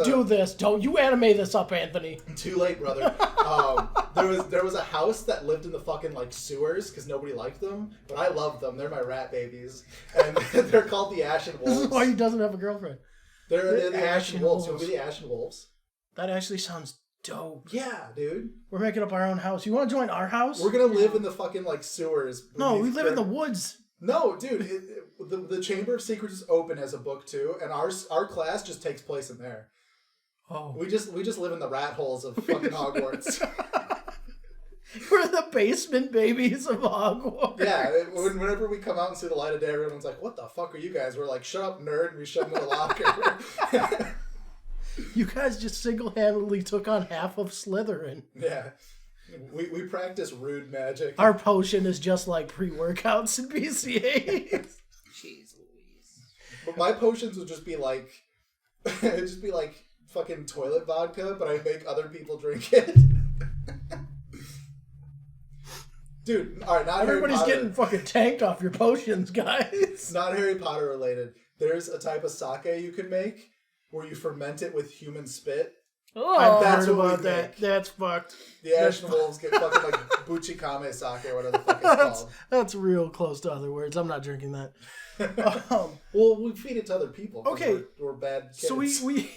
Do this. Don't you anime this up, Anthony. Too late, brother. There was a house that lived in the fucking like sewers because nobody liked them, but I love them. They're my rat babies, and they're called the Ashen This Wolves. is why he doesn't have a girlfriend. They're the Ashen Ashen Wolves. Wolves. Who are the Ashen Wolves? That actually sounds dope. Yeah, dude. We're making up our own house. You want to join our house? We're gonna live in the fucking like sewers. No, we beneath live in the dirt. woods. No, dude. The Chamber of Secrets is open as a book too, and our class just takes place in there. Oh. We just live in the rat holes of fucking Hogwarts. We're the basement babies of Hogwarts. Yeah, whenever we come out and see the light of day, everyone's like, "What the fuck are you guys?" We're like, "Shut up, nerd!" And we shove them in the locker. You guys just single-handedly took on half of Slytherin. Yeah, we practice rude magic. Our potion is just like pre-workouts and PCAs. Jeez Louise. But my potions would just be like, it'd just be like fucking toilet vodka, but I make other people drink it. Dude, all right, not Everybody's Harry Potter. getting fucking tanked off your potions, guys. It's not Harry Potter related. There's a type of sake you can make where you ferment it with human spit. Oh, I've That's heard what we about that. make. That's fucked. The Ashen Wolves get fucking like buchikame sake or whatever the fuck it's called. That's real close to other words. I'm not drinking that. Well, we feed it to other people. 'cause Okay. we're bad kids. So we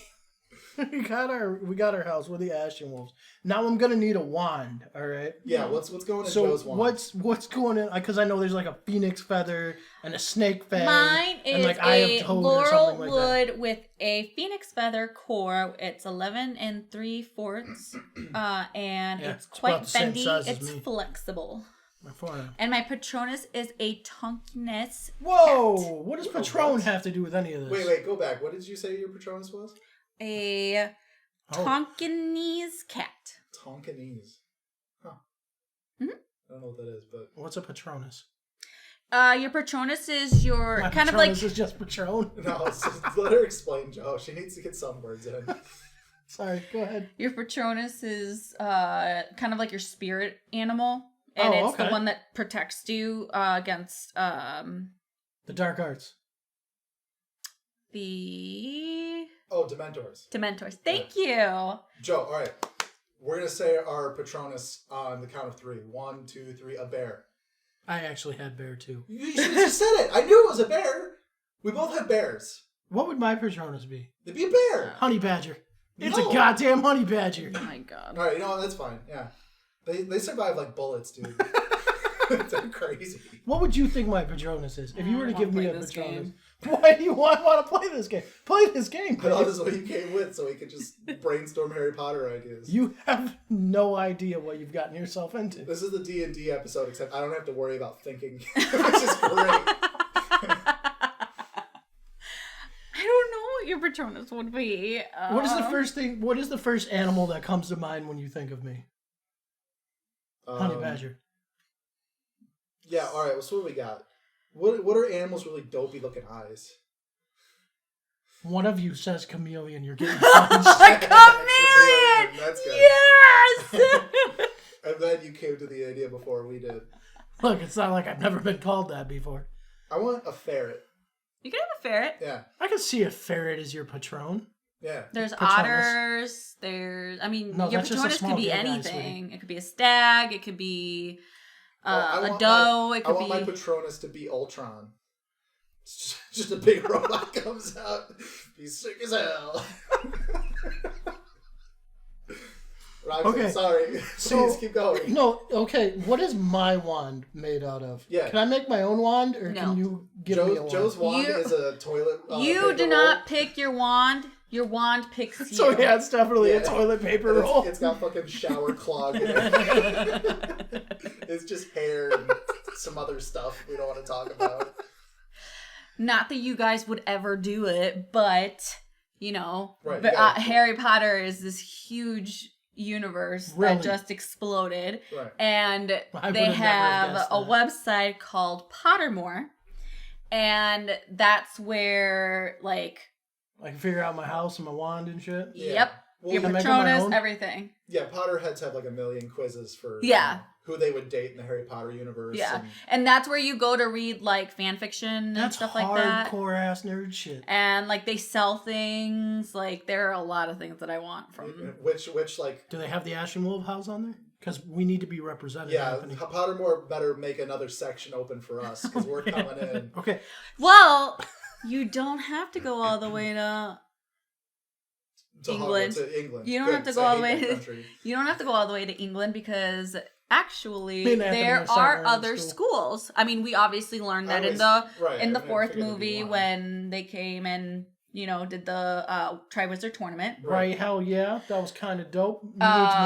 got our house. We're the Ashen Wolves. Now I'm gonna need a wand. All right. Yeah, what's going in So Joe's wand? what's going in? Because I know there's like a phoenix feather and a snake fang. Mine and is like Eye a of Toad or laurel something like that. wood with a phoenix feather core. It's 11 3/4, and Yeah, it's it's quite about the same bendy. size as It's me. flexible. My forearm. And my Patronus is a Tonkiness. Whoa! What does Whoa, Patron what? have to do with any of this? Wait, go back. What did you say your Patronus was? A Oh. Tonkinese cat. Tonkinese. Huh. Mhm. I don't know what that is, but... What's a Patronus? Your Patronus is your My kind Patronus of like is just Patron. No, let her explain, Joe. She needs to get some words in. Sorry, go ahead. your Patronus is kind of like your spirit animal, and Oh, it's the okay. one that protects you against The dark arts. the Oh, Dementors. Dementors. Thank you. Joe, all right. We're going to say our Patronus on the count of 3. 1, 2, 3, a bear. I actually had bear too. You should have just said it. I knew it was a bear. We both had bears. What would my Patronus be? It'd be a bear. Honey badger. It's No. a goddamn honey badger. Oh my god. All right, you know what? That's fine. Yeah, they survive like bullets, dude. They're crazy. What would you think my Patronus is? If you were to I give me a wanna play this Patronus, game. why do you want to play this game? Play this game, I thought please. this is what you came with, so we could just brainstorm Harry Potter ideas. You have no idea what you've gotten yourself into. This is the D&D episode, except I don't have to worry about thinking, which is great. I don't know what your Patronus would be. What is the first thing? What is the first animal that comes to mind when you think of me? Honey badger. Yeah, all right. So what do we got? What are animals with really dopey looking eyes? One of you says chameleon. You're getting A punched. chameleon! That's good. Yes! I'm glad you came to the idea before we did. Look, it's not like I've never been called that before. I want a ferret. You can have a ferret. Yeah, I can see a ferret as your patron. yeah. There's Patronus. otters. No, Your that's just a Patronus small could be guy, anything. It could be a stag. It could be I a want doe. my- It could I want my be. Patronus to be Ultron. It's just a big robot comes out. He's sick as hell. Roxie, Okay, sorry. so- Please keep going. No, okay. What is my wand made out of? Yeah. Can I make my own wand, or No. can you give me a wand? Joe's wand You- is a toilet. You paper do not pick your wand. Your wand picks you. So yeah, it's definitely Yeah. a toilet paper roll. roll. It's got fucking shower clog in it. It's just hair and some other stuff we don't want to talk about. Not that you guys would ever do it, but you know, Right, but, yeah. Harry Potter is this huge universe Really? that just exploded, Right. and I would they have never have guessed a that. website called Pottermore, and that's where like I can figure out my house and my wand and shit. Yeah. yep, Well, your Can I make it my Patronus, own? everything. Yeah, Potterheads have like a million quizzes for Yeah. who they would date in the Harry Potter universe. Yeah, and- and that's where you go to read like fan fiction and That's stuff like that. hardcore ass nerd shit. And like they sell things. Like there are a lot of things that I want from. Which like Do they have the Ashen Wolf house on there? Because we need to be represented. yeah, Anthony. Pottermore better make another section open for us because we're coming in. Okay. Well, you don't have to go all the way to. To England. To England. You don't Good, have to 'cause go I all the hate way that to. country. You don't have to go all the way to England because actually Me and Anthony there are starting are our own other school. schools. I mean, we obviously learned that in Right, the I mean, I fourth figured it'd be movie one. when they came and did the Triwizard Tournament. Right, hell yeah. That was kind of dope. Needs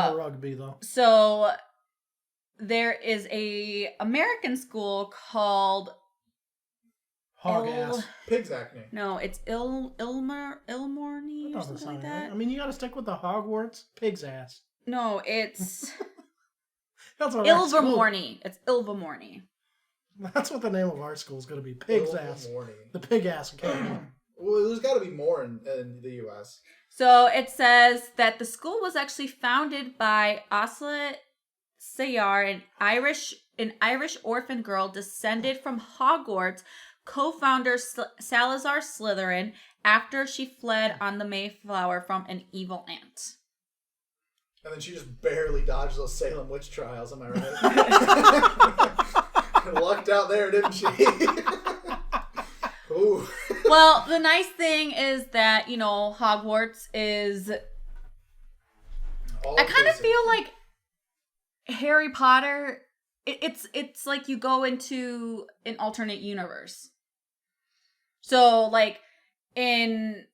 more rugby, though. So there is a American school called Hog Il- ass. Pig's acne. No, it's Ilmorny That or doesn't something sound like right. that. I mean, you gotta stick with the Hogwarts. Pig's ass. No, it's That's what our school- Ilvermorny. It's Ilvermorny. That's what the name of our school is gonna be. Pig's ass. Morning. The Pig Ass Academy. Well, there's got to be more in the U.S. So it says that the school was actually founded by Asla Sayar, an Irish orphan girl descended from Hogwarts co-founder Salazar Slytherin after she fled on the Mayflower from an evil aunt. And then she just barely dodged those Salem witch trials, am I right? Lucked out there, didn't she? Ooh. Well, the nice thing is that, Hogwarts is... I kind of feel like Harry Potter, it's like you go into an alternate universe. So, like, in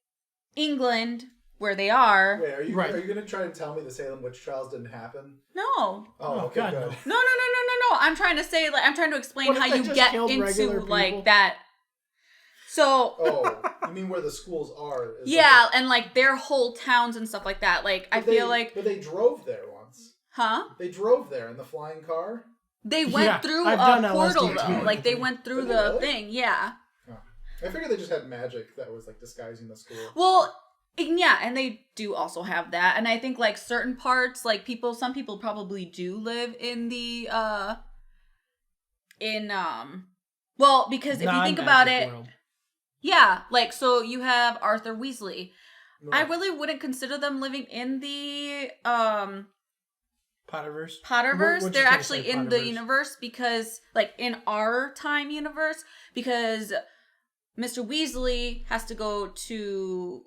England, where they are... Wait, are you Right. going to try to tell me the Salem witch trials didn't happen? No. Oh, okay, God, good. no. No. I'm trying to say, like, I'm trying to explain What if how they you just get killed into, regular people? like, that... So... Oh, you mean where the schools are? is Yeah, and like their whole towns and stuff like that. Like I But they- feel like, But they drove there once. huh? They drove there in the flying car. They went Yeah, through I've a done portal LSD though. too. Like they went through Did they the really? thing. Yeah. I figured they just had magic that was like disguising the school. Well, yeah, and they do also have that. And I think like certain parts, like some people probably do live in the well, because if you think about Non-magic it, world. yeah, like so you have Arthur Weasley. I Right. really wouldn't consider them living in the Potterverse. They're actually in the universe because, like, in our time universe, because Mr. Weasley has to go to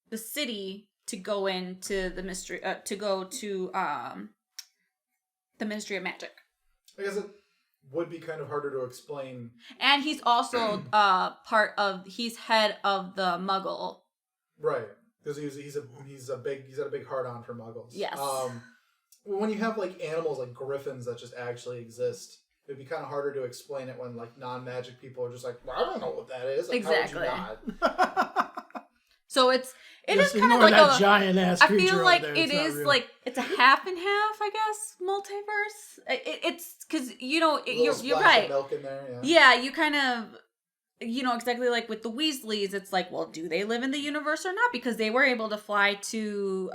the city to go into the mystery, to go to the Ministry of Magic. I guess it would be kind of harder to explain. And he's also he's head of the Muggle. Right, because he's had a big hard on for Muggles. Yes. When you have like animals like griffins that just actually exist, it'd be kind of harder to explain it when like non-magic people are just like, well, I don't know what that is. Like, exactly. How would you not? So it is kind of like a giant ass creature. I feel like there. It is real. like it's a half and half, I guess, multiverse. It's because you're right. Of milk in there, yeah, you kind of. Exactly like with the Weasleys, it's like, well, do they live in the universe or not? Because they were able to fly to,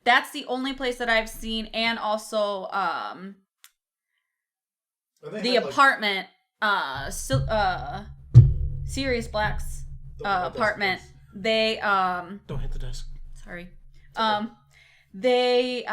that's the only place that I've seen. And also, the apartment, Sirius Black's apartment, they, don't hit the desk. Sorry. They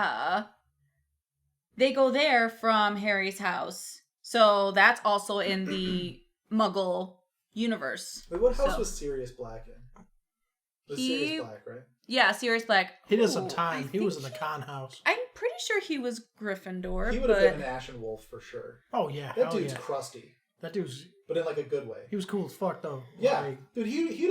go there from Harry's house. So that's also in the Muggle universe. Wait, what house was Sirius Black in? Sirius Black, right? Yeah, Sirius Black. He did some time. He was in the con house. I'm pretty sure he was Gryffindor. He would have been an Ashen Wolf for sure. Oh yeah, that dude's crusty. That dude's, but in like a good way. He was cool as fuck though. Yeah, dude, he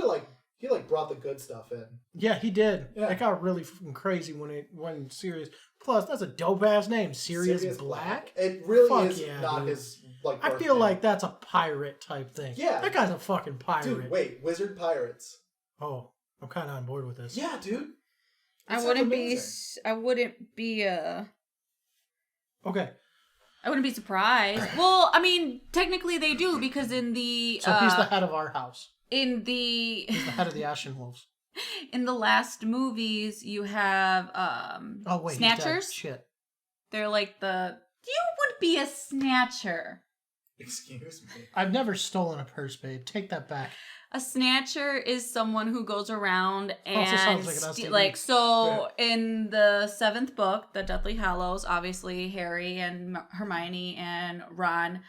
brought the good stuff in. Yeah, he did. Yeah. It got really fucking crazy when Sirius. Plus, that's a dope ass name, Sirius Black. It really fuck is yeah, not dude. His like. I feel like that's a pirate type thing. Yeah, that guy's a fucking pirate. Dude, wait, wizard pirates. Oh, I'm kind of on board with this. Yeah, dude. I wouldn't be. Okay. I wouldn't be surprised. Well, I mean, technically they do because in the. So he's the head of our house. He's the head of the Ashen Wolves. In the last movies, you have Snatchers. Shit. They're like the. You would be a snatcher. Excuse me. I've never stolen a purse, babe. Take that back. A snatcher is someone who goes around and yeah. In the 7th book, the Deathly Hallows, obviously Harry and Hermione and Ron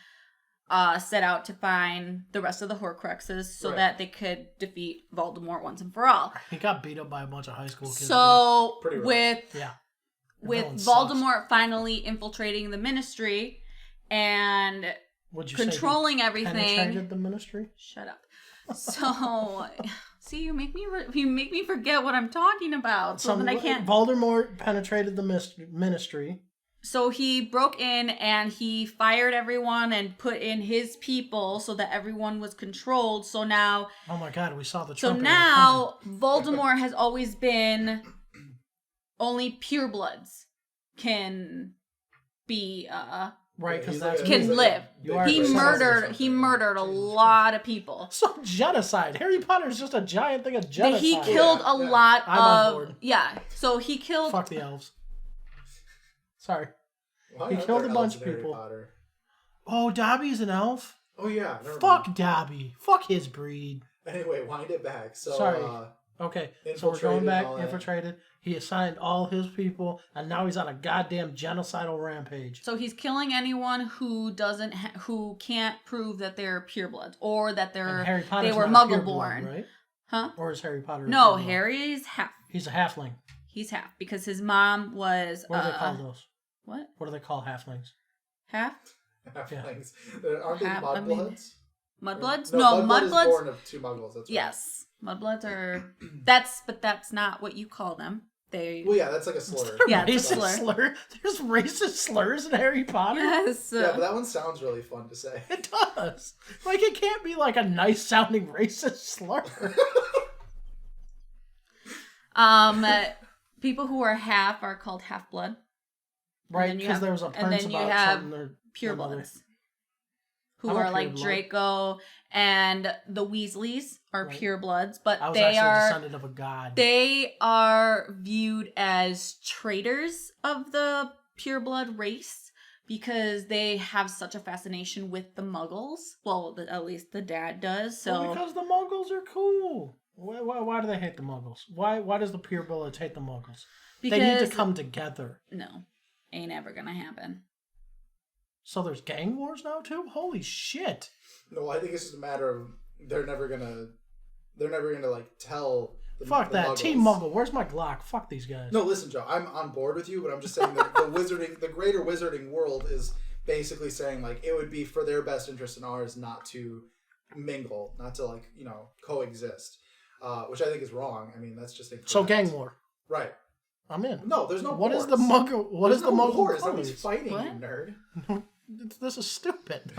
set out to find the rest of the Horcruxes so that they could defeat Voldemort once and for all. He got beat up by a bunch of high school kids. So with Voldemort sucks. finally infiltrating the Ministry and controlling everything. Penetrated the Ministry? Shut up. So, see, you make me forget what I'm talking about. So then I can't. Voldemort penetrated the Ministry. So he broke in and he fired everyone and put in his people so that everyone was controlled. So now. Oh my God, we saw the. So now Voldemort has always been only purebloods can be right, because can live. He murdered a lot of people. So genocide. Harry Potter is just a giant thing of genocide. He killed a lot I'm on board. So he killed. Fuck the elves. Sorry. Why he killed a bunch of people. Oh, Dobby's an elf? Oh yeah. Fuck Dobby. Fuck his breed. Anyway, wind it back. So sorry. Okay, so we're going back. Infiltrated. He assigned all his people, and now he's on a goddamn genocidal rampage. So he's killing anyone who who can't prove that they're purebloods or that they were Muggle-born, right? Huh? Or is Harry Potter? No, Harry's half. He's a halfling. He's half because his mom was. What do they call those? What? What do they call halflings? Halflings. Aren't they mudbloods? Mudbloods? No, Mudbloods is born of 2 Muggles. That's right. Yes. Mudbloods are that's not what you call them. Well, yeah, that's like a slur. Yeah, it's a slur. There's racist slurs in Harry Potter. Yes. Yeah, but that one sounds really fun to say. It does. Like, it can't be like a nice sounding racist slur. People who are half are called half-blood. Right, because there was a prince about something. Purebloods. Who are like Draco and the Weasleys are purebloods, but they are descendant of a god. They are viewed as traitors of the pureblood race because they have such a fascination with the Muggles. Well, at least the dad does. So well, because the Muggles are cool. Why do they hate the Muggles? Why does the purebloods hate the Muggles? Because they need to come together. No. ain't ever gonna happen. So there's gang wars now too? Holy shit. No, I think it's just a matter of they're never gonna like tell Fuck the that. Muggles. Team Muggle. Where's my Glock? Fuck these guys. No, listen, Joe, I'm on board with you, but I'm just saying that the greater wizarding world is basically saying like it would be for their best interest and ours not to mingle, not to like, coexist. Which I think is wrong. I mean, that's just incorrect. So gang war. Right. I'm in. No, there's no What wars. is the Muggle? What There's is the no Muggle wars. colors? Nobody's fighting, What? you nerd. This is stupid.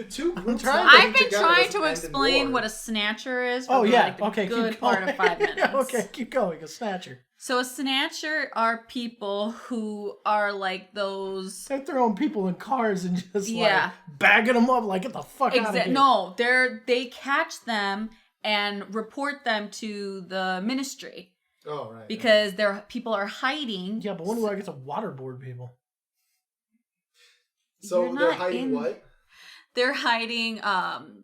Two groups. I've been together trying doesn't to end in explain war. what a snatcher is for Oh yeah. like the Okay. good Keep part going. of 5 minutes. Okay. Keep going. A snatcher. So a snatcher are people who are like those. They're throwing people in cars and just Yeah. like bagging them up. Like get the fuck out of here. No, they catch them and report them to the ministry Oh right. because people are hiding. Yeah, but when do I get to waterboard people? So You're they're not hiding what? They're hiding.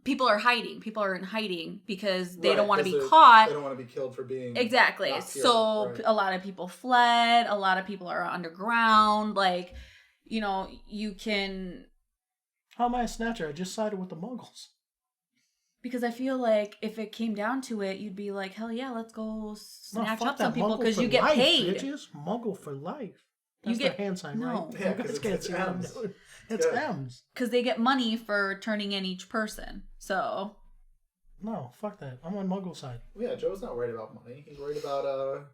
People are hiding. People are in hiding because they Right, don't want to 'cause be they're- caught. They don't want to be killed for being Exactly. not pure, So right. a lot of people fled. A lot of people are underground. Like, you can. How am I a snatcher? I just sided with the Muggles. Because I feel like if it came down to it, you'd be like, hell yeah, let's go No, snatch fuck up some that. people Muggle because for you get life, paid. Bitches. Muggle for life. You That's get- their hand sign, no. right? Yeah, You 'cause guys it's- can't it's see what I'm M's. doing. It's Good. M's. Because they get money for turning in each person. So No, fuck that. I'm on Muggle side. Yeah, Joe's not worried about money. He's worried about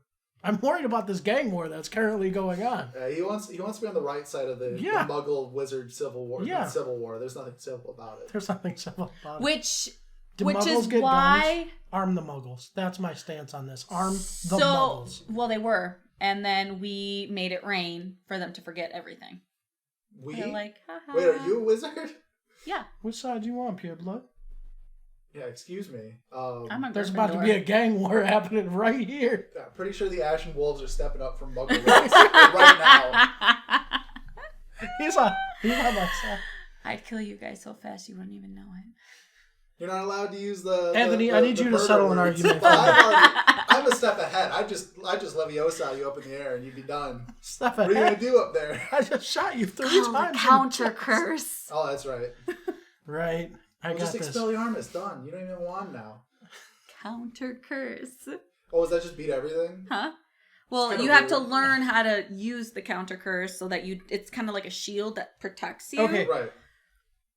I'm worried about this gang war that's currently going on. he wants to be on the right side of the Yeah. Muggle Wizard Civil War. Yeah. Civil War. There's nothing civil about it. There's nothing civil about it. which Do which Muggles is get why guns? Arm the Muggles. That's my stance on this. Arm the so Muggles. well they were. And then we made it rain for them to forget everything. We They're like, haha. wait, are you a wizard? Yeah. Which side do you want, Pureblood? Yeah, excuse me. I'm a There's about to Gryffindor. be a gang war happening right here. I'm pretty sure the Ashen Wolves are stepping up from Muggle ranks right now. He's on my side. I'd kill you guys so fast you wouldn't even know it. You're not allowed to use the Anthony, the- I need the you to murder settle an words. argument. I'm a step ahead. I just Leviosa you up in the air and you'd be done. Step What are you gonna ahead. do up there? I just shot you 3 Call the times. counter curse. Oh, that's right. Right. I Well, got just this. expel your arm. It's done. You don't even want now. Counter curse. Oh, does that just beat everything? Huh? Well, kinda you have to weird. learn how to use the counter curse so that it's kind of like a shield that protects you. Okay. Right.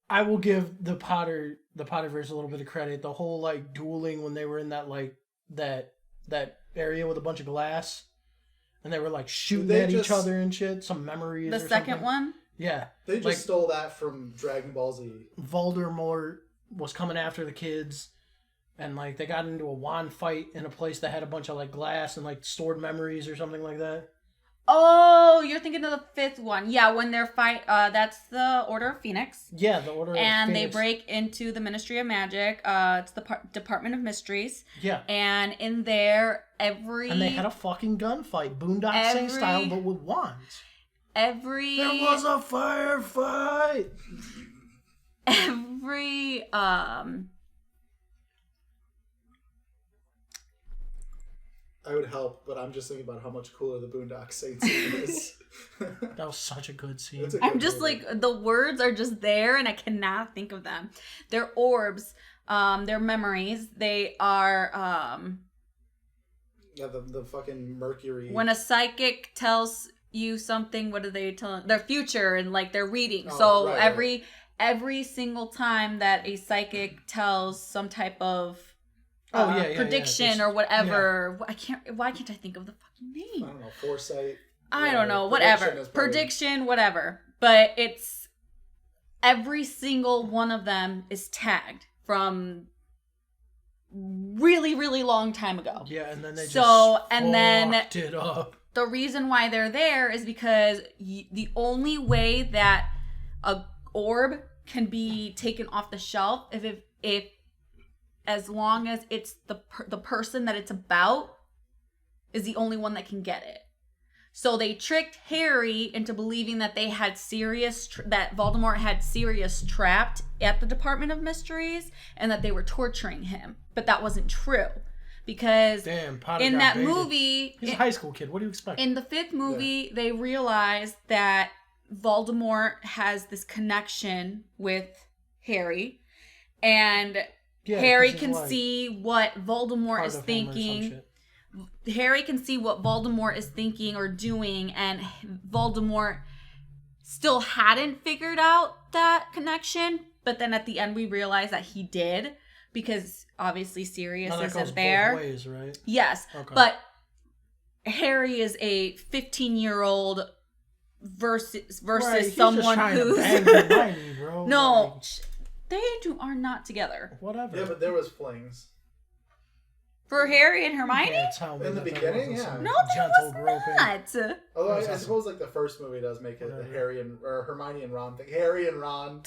I will give the Potterverse a little bit of credit. The whole like dueling when they were in that like that area with a bunch of glass, and they were like shooting They at each just- other and shit. Some memories. The or second something. one? Yeah. They just Like- stole that from Dragon Ball Z. Voldemort was coming after the kids, and like they got into a wand fight in a place that had a bunch of like glass and like stored memories or something like that. Oh, you're thinking of the fifth one. Yeah, when they're that's the Order of Phoenix. Yeah, the Order of And they Phoenix. break into the Ministry of Magic. It's the Department of Mysteries. Yeah. And in there, And they had a fucking gunfight, Boondock Saints style, but with wands. There was a firefight. every I would help, but I'm just thinking about how much cooler the Boondock Saints is. That was such a good scene. It's a I'm good just movie. like, the words are just there and I cannot think of them. They're orbs. They're memories. They are Yeah, the fucking Mercury. when a psychic tells you something, what do they tell their future and like their reading. Oh, So right, every single time that a psychic tells some type of prediction Just- or whatever, why can't I think of the fucking I name? don't know, foresight. I don't know, Prediction whatever. is probably- Prediction, whatever. But it's every single one of them is tagged from really, really long time ago. Yeah, and then they fucked it up. The reason why they're there is because the only way that a orb can be taken off the shelf if as long as it's the person that it's about is the only one that can get it. So they tricked Harry into believing that they had that Voldemort had Sirius trapped at the Department of Mysteries and that they were torturing him. But that wasn't true. Because Damn, Potter in got that baited. movie, He's a high school kid. What do you expect? in the fifth movie, they realized that Voldemort has this connection with Harry, and Harry can see what Voldemort is thinking. Harry can see what Voldemort is thinking or doing, and Voldemort still hadn't figured out that connection. But then at the end, we realize that he did, because obviously Sirius isn't there. Both ways, right? Yes, okay. But Harry is a 15-year-old versus someone who's Hermione, bro. No, they are not together. Whatever. Yeah, but there was flings. For Harry and Hermione? In the beginning, yeah. No, there was not. Although I suppose like the first movie does make it Hermione and Ron thing. Harry and Ron.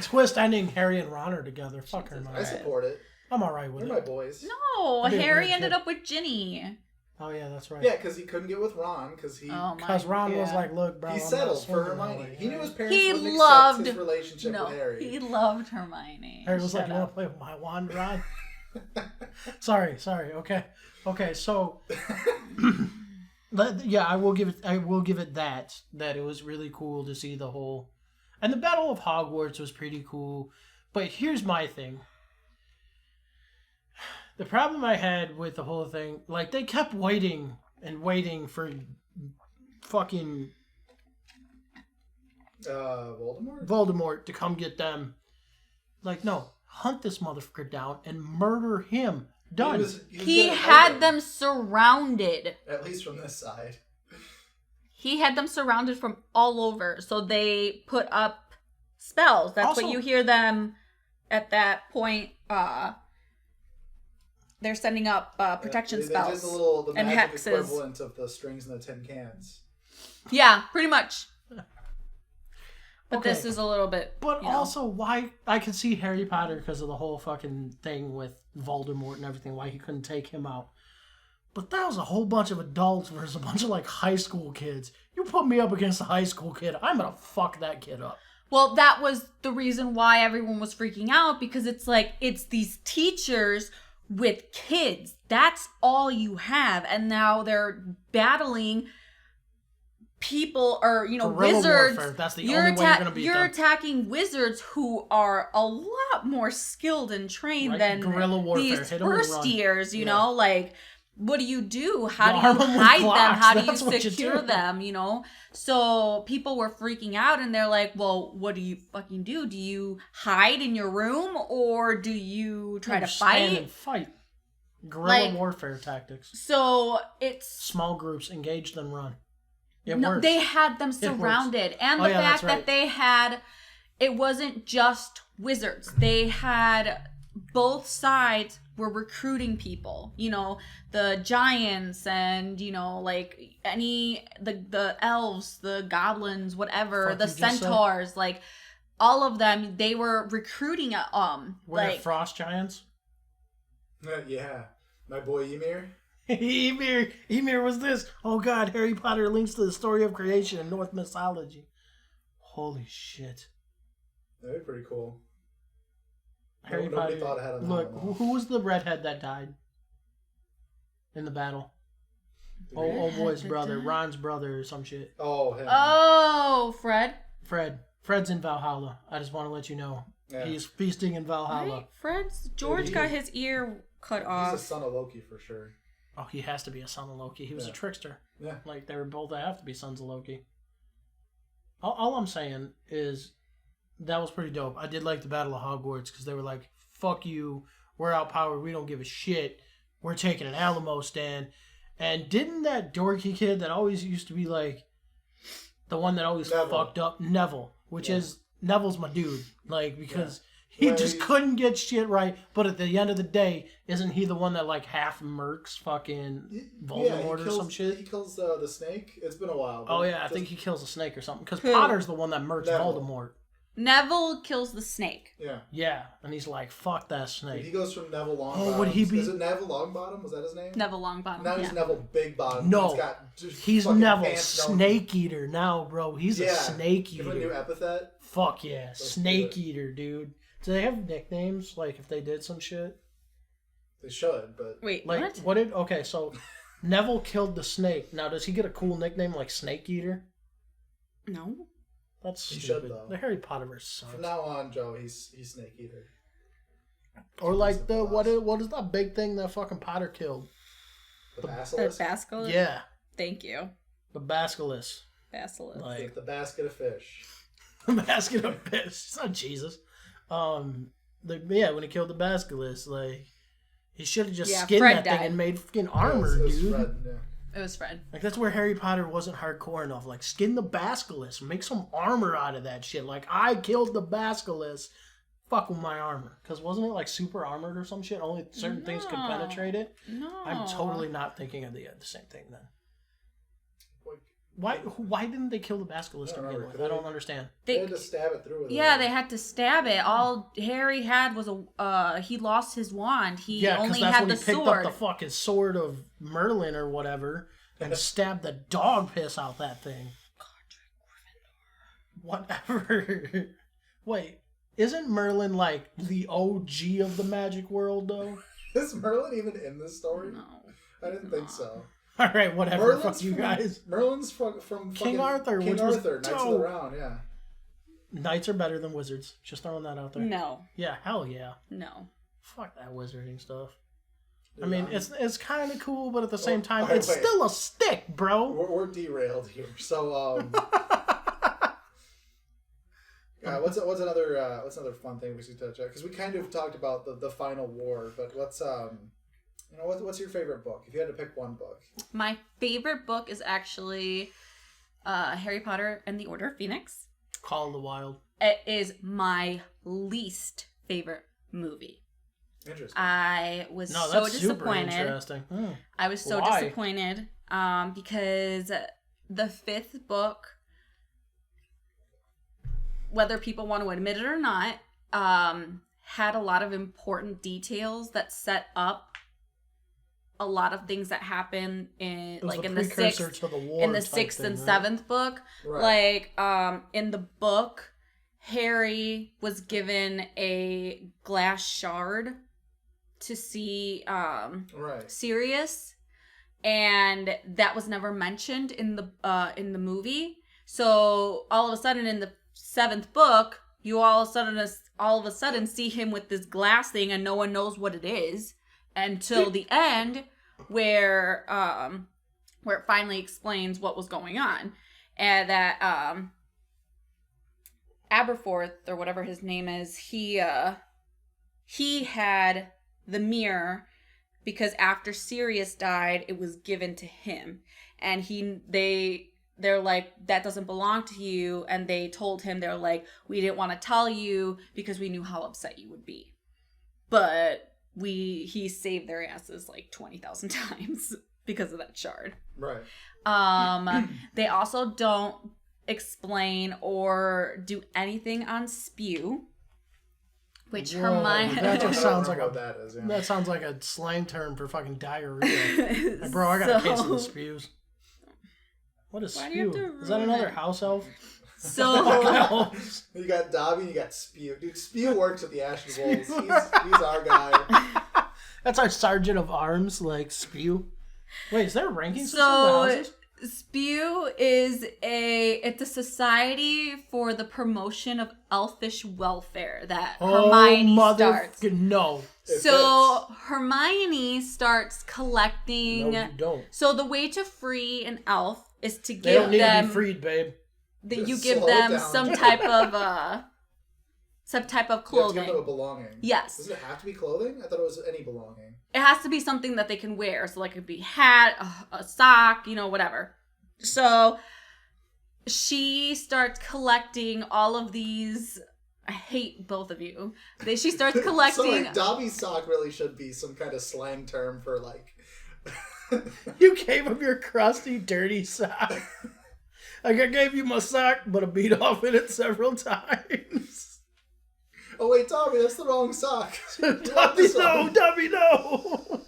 Twist ending Harry and Ron are together. Fuck Hermione. I support it. I'm alright with They're my boys. No, Harry ended up with Ginny. Oh yeah, that's right. Yeah, because he couldn't get with Ron because Ron was like, "Look, bro." He settled for Hermione. He knew his parents wouldn't accept his relationship with Harry. He loved Hermione. Harry was like, "You want to play with my wand, Ron?" Sorry. Okay. So, yeah, I will give it that it was really cool to see the whole, and the Battle of Hogwarts was pretty cool. But here's my thing. The problem I had with the whole thing, like, they kept waiting for fucking Voldemort to come get them. Like, no, hunt this motherfucker down and murder him. Done. He had them surrounded. At least from this side. He had them surrounded from all over, so they put up spells. That's also, what you hear them at that point. They're sending up protection spells the and hexes. Equivalent of the strings in the tin cans. Yeah, pretty much. But this is a little bit. But also, why I could see Harry Potter because of the whole fucking thing with Voldemort and everything. Why he couldn't take him out. But that was a whole bunch of adults versus a bunch of like high school kids. You put me up against a high school kid, I'm gonna fuck that kid up. Well, that was the reason why everyone was freaking out, because it's like it's these teachers with kids. That's all you have. And now they're battling people or, guerrilla wizards. Warfare. That's the only way you're going to beat them. Attacking wizards who are a lot more skilled and trained than guerrilla warfare. These first years, you know, like, what do you do? How do you hide them? How do you secure them? So people were freaking out, and they're like, well, what do you fucking do? Do you hide in your room, or do you try to fight? Stand and fight. Guerrilla warfare tactics. So it's... Small groups, engage, then run. No, they had them surrounded. And the fact that they had... It wasn't just wizards. They had... Both sides were recruiting people, the giants and, like the elves, the goblins, whatever, the centaurs, like all of them, they were recruiting. Were there frost giants? Yeah. My boy Ymir. Ymir was this. Oh God, Harry Potter links to the story of creation in Norse mythology. Holy shit. That'd be pretty cool. Nobody thought ahead of that. Look, who was the redhead that died in the battle? Old boy's brother, Ron's brother, or some shit. Oh, him. Oh, Fred. Fred's in Valhalla. I just want to let you know. Yeah. He's feasting in Valhalla. Right? George got his ear cut off. He's a son of Loki for sure. Oh, he has to be a son of Loki. He was a trickster. Yeah. Like, they were both have to be sons of Loki. All I'm saying is... That was pretty dope. I did like the Battle of Hogwarts because they were like, fuck you, we're outpowered, we don't give a shit, we're taking an Alamo stand. And didn't that dorky kid that always used to be like, the one that always fucked up, Neville, which is, Neville's my dude, like, because he just couldn't get shit right, but at the end of the day, isn't he the one that like half murks fucking Voldemort or some shit? He kills the snake? It's been a while. Oh yeah, I think he kills a snake or something, because Potter's the one that murks Voldemort. Neville kills the snake. Yeah. Yeah, and he's like, fuck that snake. He goes from Neville Longbottom. Would he be... Is it Neville Longbottom? Was that his name? Neville Longbottom, Now he's Neville Big Bottom. No, he's Neville Snake Eater now, bro. He's a Snake Eater. Give him a new epithet? Fuck yeah. Let's Snake Eater, dude. Do they have nicknames, like, if they did some shit? They should, but... Wait, like, what? Okay, so Neville killed the snake. Now, does he get a cool nickname like Snake Eater? No. That's He stupid. should, though. The Harry Potterverse sucks. From now on, Joe, he's Snake Eater. Or like the what is that big thing that fucking Potter killed? The The basilisk? basilisk? Yeah, Thank you. the basilisk. Basilisk. Like The basket of fish. the basket of fish. It's not Jesus. When he killed the basilisk, like he should have just skinned Fred that died. thing and made fucking armor, It was dude. Fred, yeah. It was Fred. Like that's where Harry Potter wasn't hardcore enough. Like skin the basilisk, make some armor out of that shit. Like I killed the basilisk, fuck with my armor. Because wasn't it like super armored or some shit? Only certain things could penetrate it. No. I'm totally not thinking of the same thing then. Like, Why didn't they kill the basilisk to I don't begin remember. with? I don't understand. they had to stab it through with Yeah, they had to stab it. All Harry had was he lost his wand. He Yeah, because only that's had when the he picked sword. up the fucking sword of Merlin or whatever and stabbed the dog piss out that thing. Whatever. Wait, isn't Merlin like the OG of the magic world though? Is Merlin even in this story? No. I didn't think so. All right, whatever. Merlin's Fuck you guys. Merlin's from King fucking Arthur, King which was Arthur, Knights of dope. the Round, yeah. Knights are better than wizards. Just throwing that out there. No. Yeah, hell yeah. No. Fuck that wizarding stuff. Yeah. I mean, it's kind of cool, but at the same time, alright, it's wait. still a stick, bro. We're derailed here. So, what's another fun thing we should touch on? Because we kind of talked about the final war, but what's what's your favorite book? If you had to pick one book, My favorite book is actually Harry Potter and the Order of Phoenix. Call of the Wild. It is my least favorite movie. interesting. I was No, so that's super disappointed. interesting. I was so Why? disappointed because the fifth book, whether people want to admit it or not, had a lot of important details that set up a lot of things that happen in It was like the in the precursor sixth to the war in the type sixth thing, and right? seventh book. Right. Like in the book, Harry was given a glass shard to see Right. Sirius, and that was never mentioned in the movie. So all of a sudden in the seventh book, you all of a sudden see him with this glass thing, and no one knows what it is until the end, where it finally explains what was going on, and that Aberforth or whatever his name is, he had the mirror because after Sirius died, it was given to him, and they're like, that doesn't belong to you, and they told him, they're like, we didn't want to tell you because we knew how upset you would be, but he saved their asses like 20,000 times because of that shard. Right. They also don't explain or do anything on spew, which Whoa, Hermione. that just sounds I don't like know what that is. Yeah. That sounds like a slang term for fucking diarrhea. Like, bro, I got a case of the spews. What is Why do you spew? have to Is that ruin another it? house elf? So You got Dobby, you got Spew. Dude, Spew works at the Ashen Wolves. He's our guy. That's our sergeant of arms, like spew. Wait, is there a ranking system So- for the houses? spew is it's a society for the promotion of elfish welfare that Hermione starts. No. It So Hermione starts collecting. No, you don't. So the way to free an elf is to They give don't need them to be freed, babe. that you Just give slow them down. some type of You have to give them a clothing. belonging. Yes. Does it have to be clothing? I thought it was any belonging. It has to be something that they can wear. So like it could be hat, a sock, whatever. So she starts collecting all of these. I hate both of you. She starts collecting. So like, Dobby's sock really should be some kind of slang term for like. You gave him your crusty, dirty sock. Like I gave you my sock, but I beat off in it several times. Oh wait, Dobby, that's the wrong sock. Dobby, no, Dobby, no.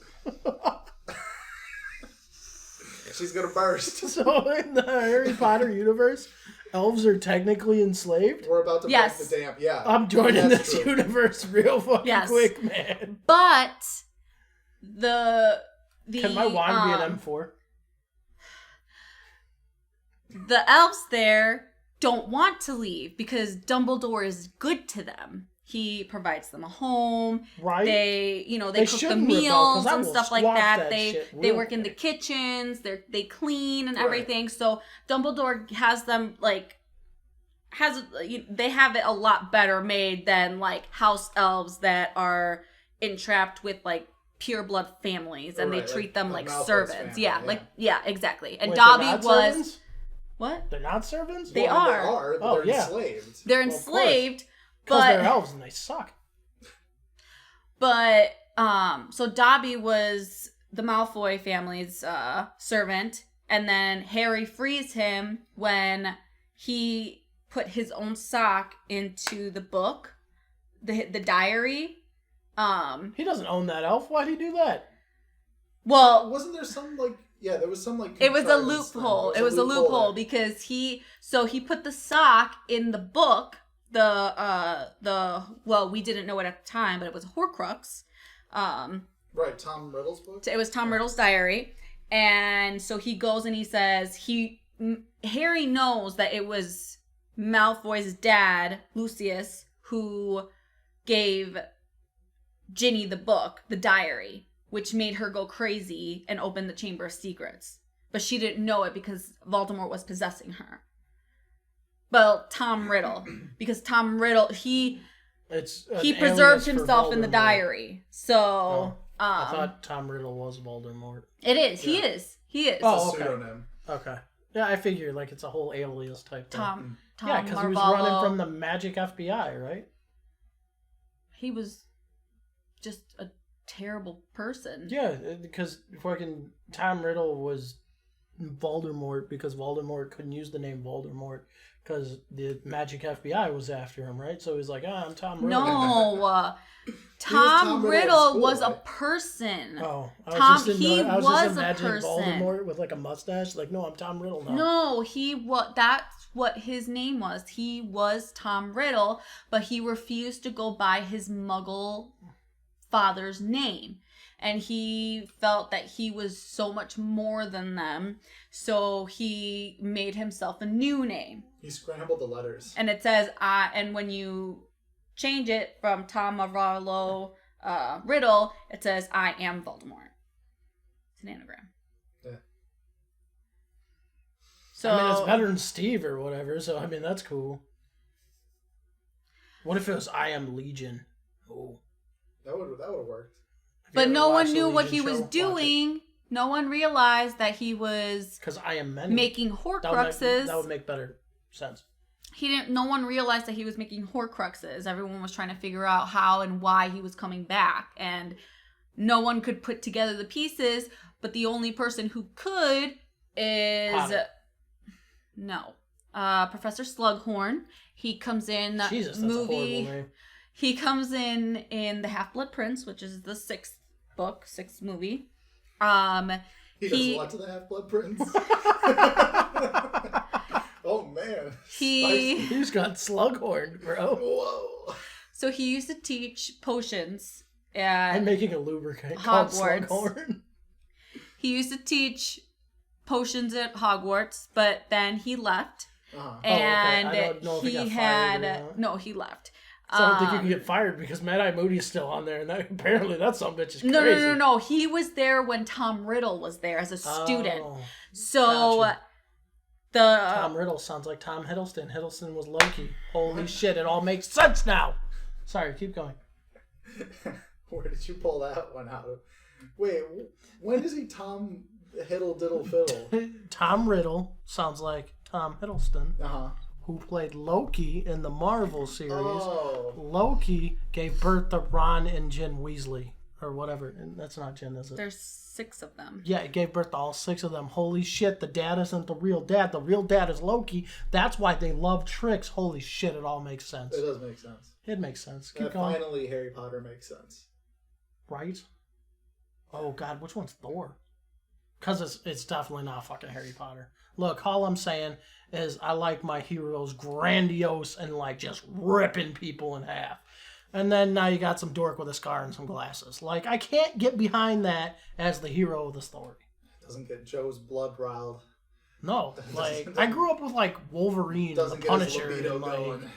She's gonna burst. So in the Harry Potter universe, elves are technically enslaved. We're about to Yes. break the dam. Yeah, I'm joining That's this true. universe real fucking Yes. quick, man. But the Can my wand be an M4? the elves there don't want to leave because Dumbledore is good to them. He provides them a home. Right. They cook the shouldn't meals rebel, and stuff like squash that. that They shit they real work in the quick. kitchens. They clean and Right. everything. So Dumbledore has them they have it a lot better made than like house elves that are entrapped with like pure blood families and Right, they treat like them the like Malfoy's servants. family, Exactly. And Wait, Dobby they're not was servants? what? They're not servants? They Well, are. but Oh, they're yeah. enslaved. They're Well, of course. enslaved, Because but they're elves and they suck. But so Dobby was the Malfoy family's servant, and then Harry frees him when he put his own sock into the book, the diary. He doesn't own that elf. Why'd he do that? Well, Wasn't there some like? Yeah, there was some like. it was a contrivance thing. loophole. There It was a loophole there. because he put the sock in the book. We didn't know it at the time, but it was a Horcrux. Right, Tom Riddle's book. It was Tom Riddle's diary. And so he goes and he says Harry knows that it was Malfoy's dad, Lucius, who gave Ginny the book, the diary, which made her go crazy and open the Chamber of Secrets. But she didn't know it because Voldemort was possessing her. Well, Tom Riddle, because Tom Riddle, he preserved himself in the diary. So, I thought Tom Riddle was Voldemort. it is. Yeah. He is. Oh, It's a okay. pseudonym. Okay. Yeah, I figured like it's a whole alias type thing. Tom Yeah, because he was Marvolo. running from the magic FBI, right? He was just a terrible person. Yeah, because fucking Tom Riddle was Voldemort because Voldemort couldn't use the name Voldemort because the magic FBI was after him, right? So he's like, I'm Tom Riddle. No, Tom Tom Riddle at Riddle school, was a right? person. Oh, I Tom- was just, he I was was just a imagining person. Voldemort with like a mustache. Like, no, I'm Tom Riddle now. No, that's what his name was. He was Tom Riddle, but he refused to go by his Muggle father's name. And he felt that he was so much more than them, so he made himself a new name. He scrambled the letters. And it says, and when you change it from Tom Marvolo Riddle, it says, I am Voldemort. It's an anagram. Yeah. So, I mean, it's better than Steve or whatever, so I mean, that's cool. What if it was I am Legion? Oh. That would have worked. but ever no one watched the knew what Legion he was show? Watch it. doing. No one realized that he was Because I am many. making Horcruxes. That would make better sense. No one realized that he was making Horcruxes. Everyone was trying to figure out how and why he was coming back. And no one could put together the pieces, but the only person who could is... Potter. No. Professor Slughorn. He comes in Jesus, that's a horrible name. He comes in The Half-Blood Prince, which is the sixth movie. He does what to the Half-Blood Prince? Oh man. He's got Slughorn, bro. Whoa. So he used to teach potions I'm at making a lubricant called Hogwarts. Slughorn. He used to teach potions at Hogwarts, but then he left. Uh-huh. And I don't know if he got fired had or not. no, he left. So I don't think you can get fired because Mad Eye Moody's still on there, and apparently that some bitch is crazy. No. He was there when Tom Riddle was there as a student. Oh, So gotcha. Tom Riddle sounds like Tom Hiddleston. Hiddleston was Loki. Holy shit! It all makes sense now. Sorry, keep going. Where did you pull that one out of? Wait, when is he Tom Hiddle Diddle Fiddle? Tom Riddle sounds like Tom Hiddleston, Uh-huh. who played Loki in the Marvel series. Oh. Loki gave birth to Ron and Jen Weasley, or whatever. And that's not Jen, is it? there's 6 of them. Yeah, it gave birth to all 6 of them. Holy shit, the dad isn't the real dad. The real dad is Loki. That's why they love tricks. Holy shit, it all makes sense. It does make sense. It makes sense. Keep And going. finally, Harry Potter makes sense. Right? Oh, God, which one's Thor? Because it's definitely not fucking Harry Potter. Look, all I'm saying is I like my heroes grandiose and, like, just ripping people in half. And then now you got some dork with a scar and some glasses. Like, I can't get behind that as the hero of the story. Doesn't get Joe's blood riled. No, like I grew up with like Wolverine, the Punisher, and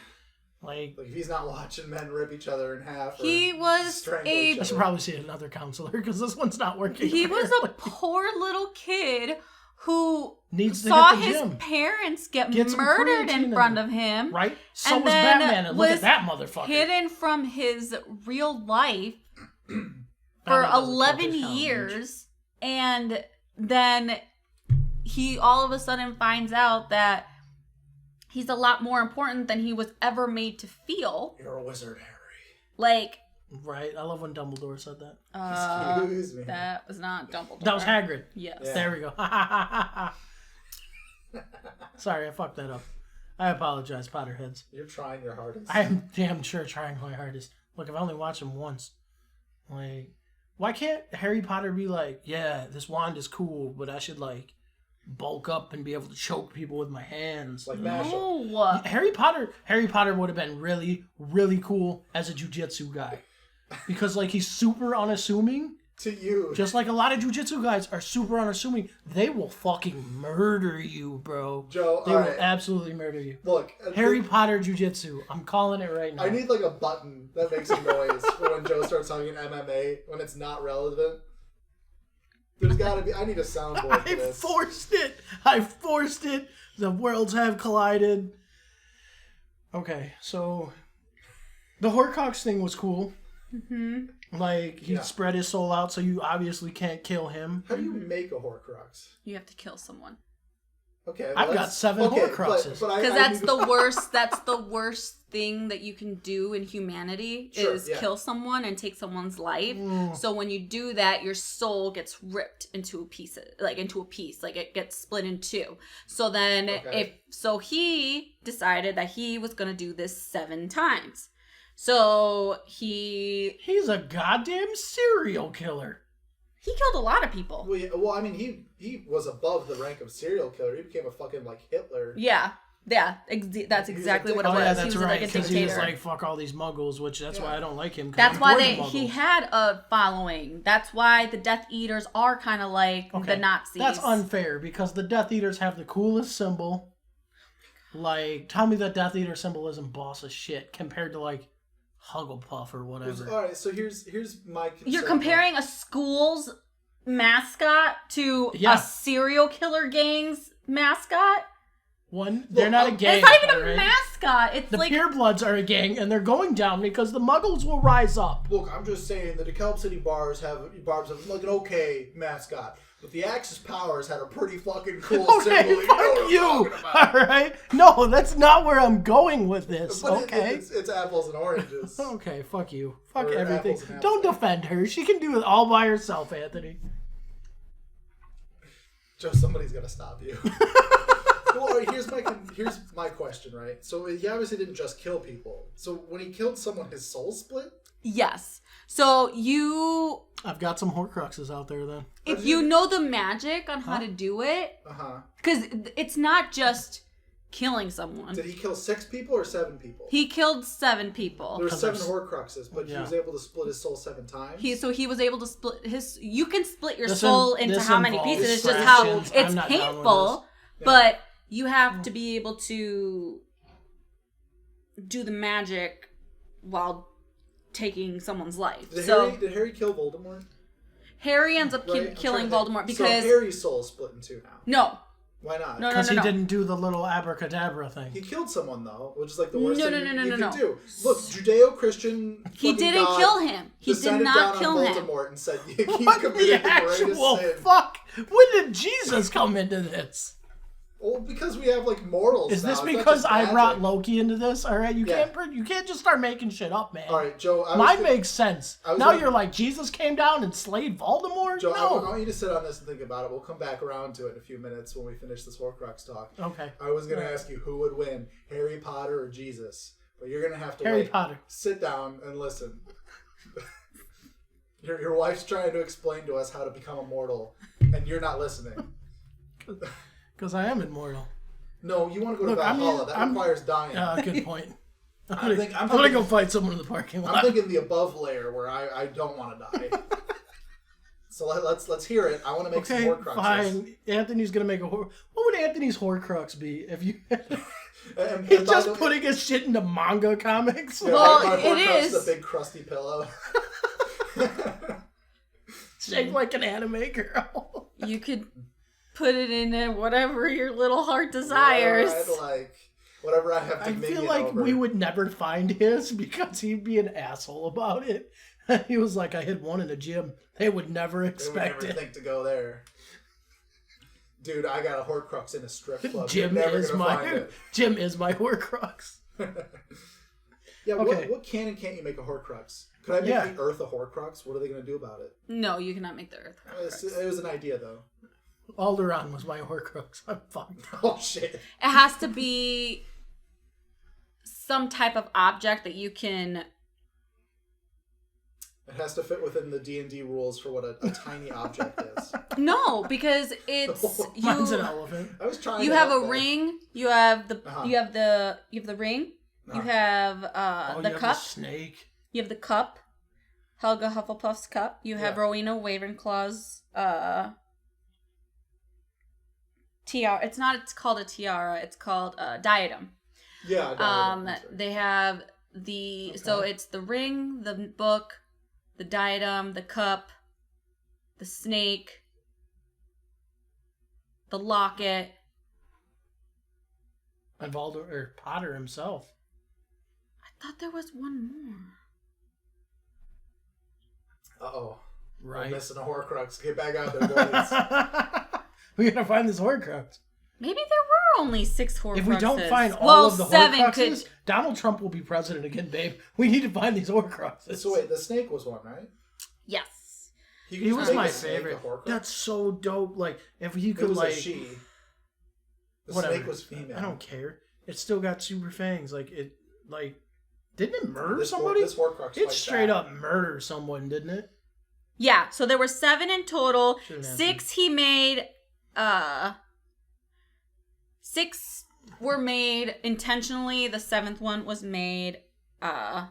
like if he's not watching men rip each other in half. He was I should probably see another counselor because this one's not working. He was a poor little kid who saw his parents get murdered in front of him. Right? So was Batman, and look at that motherfucker. Hidden from his real life for 11 years, and then he all of a sudden finds out that he's a lot more important than he was ever made to feel. You're a wizard, Harry. Like... Right, I love when Dumbledore said that. Excuse me. That was not Dumbledore. That was Hagrid. Yes. Yeah. There we go. Sorry, I fucked that up. I apologize, Potterheads. You're trying your hardest. I am damn sure trying my hardest. Look, I've only watched him once. Like, why can't Harry Potter be like, yeah, this wand is cool, but I should, like, bulk up and be able to choke people with my hands? Like Masha. No. Harry Potter would have been really, really cool as a jujitsu guy. Because, like, he's super unassuming. To you. Just like a lot of jujitsu guys are super unassuming. They will fucking murder you, bro. Joe, they will absolutely murder you. Look. Harry Potter jujitsu. I'm calling it right now. I need, like, a button that makes a noise for when Joe starts talking MMA when it's not relevant. There's gotta be... I need a soundboard for this. I forced it. The worlds have collided. Okay, so... The Horcrux thing was cool. Mm-hmm. Like, he spread his soul out, so you obviously can't kill him. How do you make a Horcrux? You have to kill someone. Okay, well, I've got 7 Horcruxes. Because that's the worst. That's the worst thing that you can do in humanity is kill someone and take someone's life. So when you do that, your soul gets ripped into a piece, like it gets split in two. So then, he decided that he was gonna do this 7 times. So he's a goddamn serial killer. He killed a lot of people. Well, I mean, he was above the rank of serial killer. He became a fucking, like, Hitler. Yeah, that's exactly what it was. Yeah, that's he was right, like a dictator. he was like, fuck all these muggles, which that's why I don't like him. That's why he had a following. That's why the Death Eaters are kind of like the Nazis. That's unfair, because the Death Eaters have the coolest symbol. Like, tell me that Death Eater symbol isn't boss of shit compared to, like, Hugglepuff or whatever. All right, so here's my concern. You're comparing a school's mascot to a serial killer gang's mascot? They're not a gang. It's not even a mascot. It's the Purebloods are a gang, and they're going down because the Muggles will rise up. Look, I'm just saying the DeKalb City bars have like an okay mascot. But the Axis Powers had a pretty fucking cool symbol. Fuck you! Alright? No, that's not where I'm going with this, but it's apples and oranges. Okay, fuck you. Fuck everything. Don't defend her. She can do it all by herself, Anthony. Joe, somebody's gonna stop you. Well, all right, here's my question, right? So he obviously didn't just kill people. So when he killed someone, his soul split? Yes. So I've got some Horcruxes out there then. If you know the magic on how to do it, because it's not just killing someone. Did he kill 6 people or 7 people? He killed 7 people. There were 7 Horcruxes, but he was able to split his soul 7 times. He was able to split his. You can split your soul into how many pieces. It's just how it's painful, but you have to be able to do the magic while taking someone's life. Did Harry kill Voldemort? Harry ends up killing Voldemort because... So Harry's soul is split in 2 now. No. Why not? No. Because he didn't do the little abracadabra thing. He killed someone, though, which is like the worst thing you can do. Look, Judeo-Christian He didn't kill him. He did not kill him. Voldemort and said, he committed the greatest sin. Fuck? When did Jesus come into this? Well, because we have, like, mortals Is this now. because I brought Loki into this? All right, you can't just start making shit up, man. All right, Joe. Mine makes sense. Now you're like, Jesus came down and slayed Voldemort? Joe, no. I want you to sit on this and think about it. We'll come back around to it in a few minutes when we finish this Horcrux talk. Okay. I was going to ask you who would win, Harry Potter or Jesus? But you're going to have to Harry Potter. Sit down and listen. Your wife's trying to explain to us how to become immortal, and you're not listening. Because I am immortal. No, you want to go to Valhalla. That requires dying. Good point. I'm going to go fight someone in the parking lot. I'm thinking the above layer where I don't want to die. So let's hear it. I want to make some Horcruxes. Fine. Anthony's gonna make a What would Anthony's Horcrux be if you? And He's just putting his shit into manga comics. Yeah, well, my it Horcrux is the big crusty pillow. Shaped like an anime girl. You could put it in whatever your little heart desires. Whatever I have to I feel like we would never find his because he'd be an asshole about it. He was like, I hid one in the gym. They would never expect they would never think to go there. Dude, I got a Horcrux in a strip club. Jim is my Horcrux. Yeah, okay. What can and can't you make a Horcrux? Could I make the Earth a Horcrux? What are they going to do about it? No, you cannot make the Earth a Horcrux. It was an idea, though. Alderaan was my Horcrux. I'm fucked. Oh, shit. It has to be some type of object that you can... It has to fit within the D&D rules for what a tiny object is. No, because it's Mine's an elephant. I was trying. You have a ring. You have the you have the ring. You have the you cup. have the snake. You have the cup. Helga Hufflepuff's cup. You have Rowena Ravenclaw's tiara. It's called a tiara. It's called a diadem. Yeah. Diadem, they have so it's the ring, the book, the diadem, the cup, the snake, the locket, and Potter himself. I thought there was one more. Uh-oh. Right. We're missing a Horcrux. Get back out there, boys. We gotta find this Horcrux. Maybe there were only 6 Horcruxes. If we don't find all of the 7 Horcruxes, Donald Trump will be president again, babe. We need to find these Horcruxes. So wait, the snake was one, right? Yes. He was my favorite. That's so dope. Like, if you could, it was like... a she. The whatever. snake was female. I don't care. It still got super fangs. Didn't it murder somebody? This Horcrux it straight up murdered someone, didn't it? Yeah, so there were 7 in total. Shouldn't 6 he made, 6 were made intentionally. The 7th one was made, on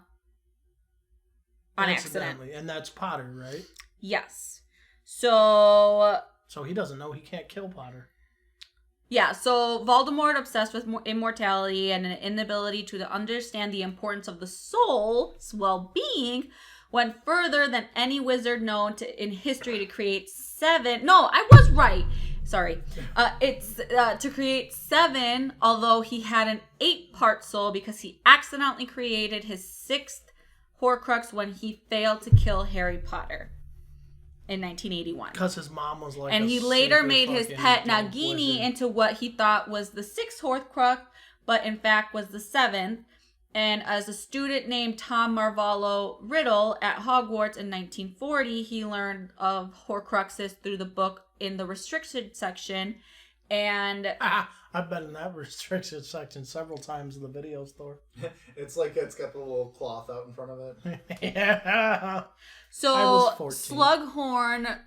accident. And that's Potter, right? Yes. So he doesn't know he can't kill Potter. yeah, so Voldemort, obsessed with immortality and an inability to understand the importance of the soul's well-being, went further than any wizard known in history to create 7. No, I was right. Sorry. It's to create 7, although he had an 8-part soul because he accidentally created his 6th Horcrux when he failed to kill Harry Potter in 1981. Because his mom was like, and he later made his pet Nagini into what he thought was the 6th Horcrux, but in fact was the 7th. And as a student named Tom Marvolo Riddle at Hogwarts in 1940, he learned of Horcruxes through the book in the restricted section. And I've been in that restricted section several times in the video store. It's like it's got the little cloth out in front of it. Yeah. So Slughorn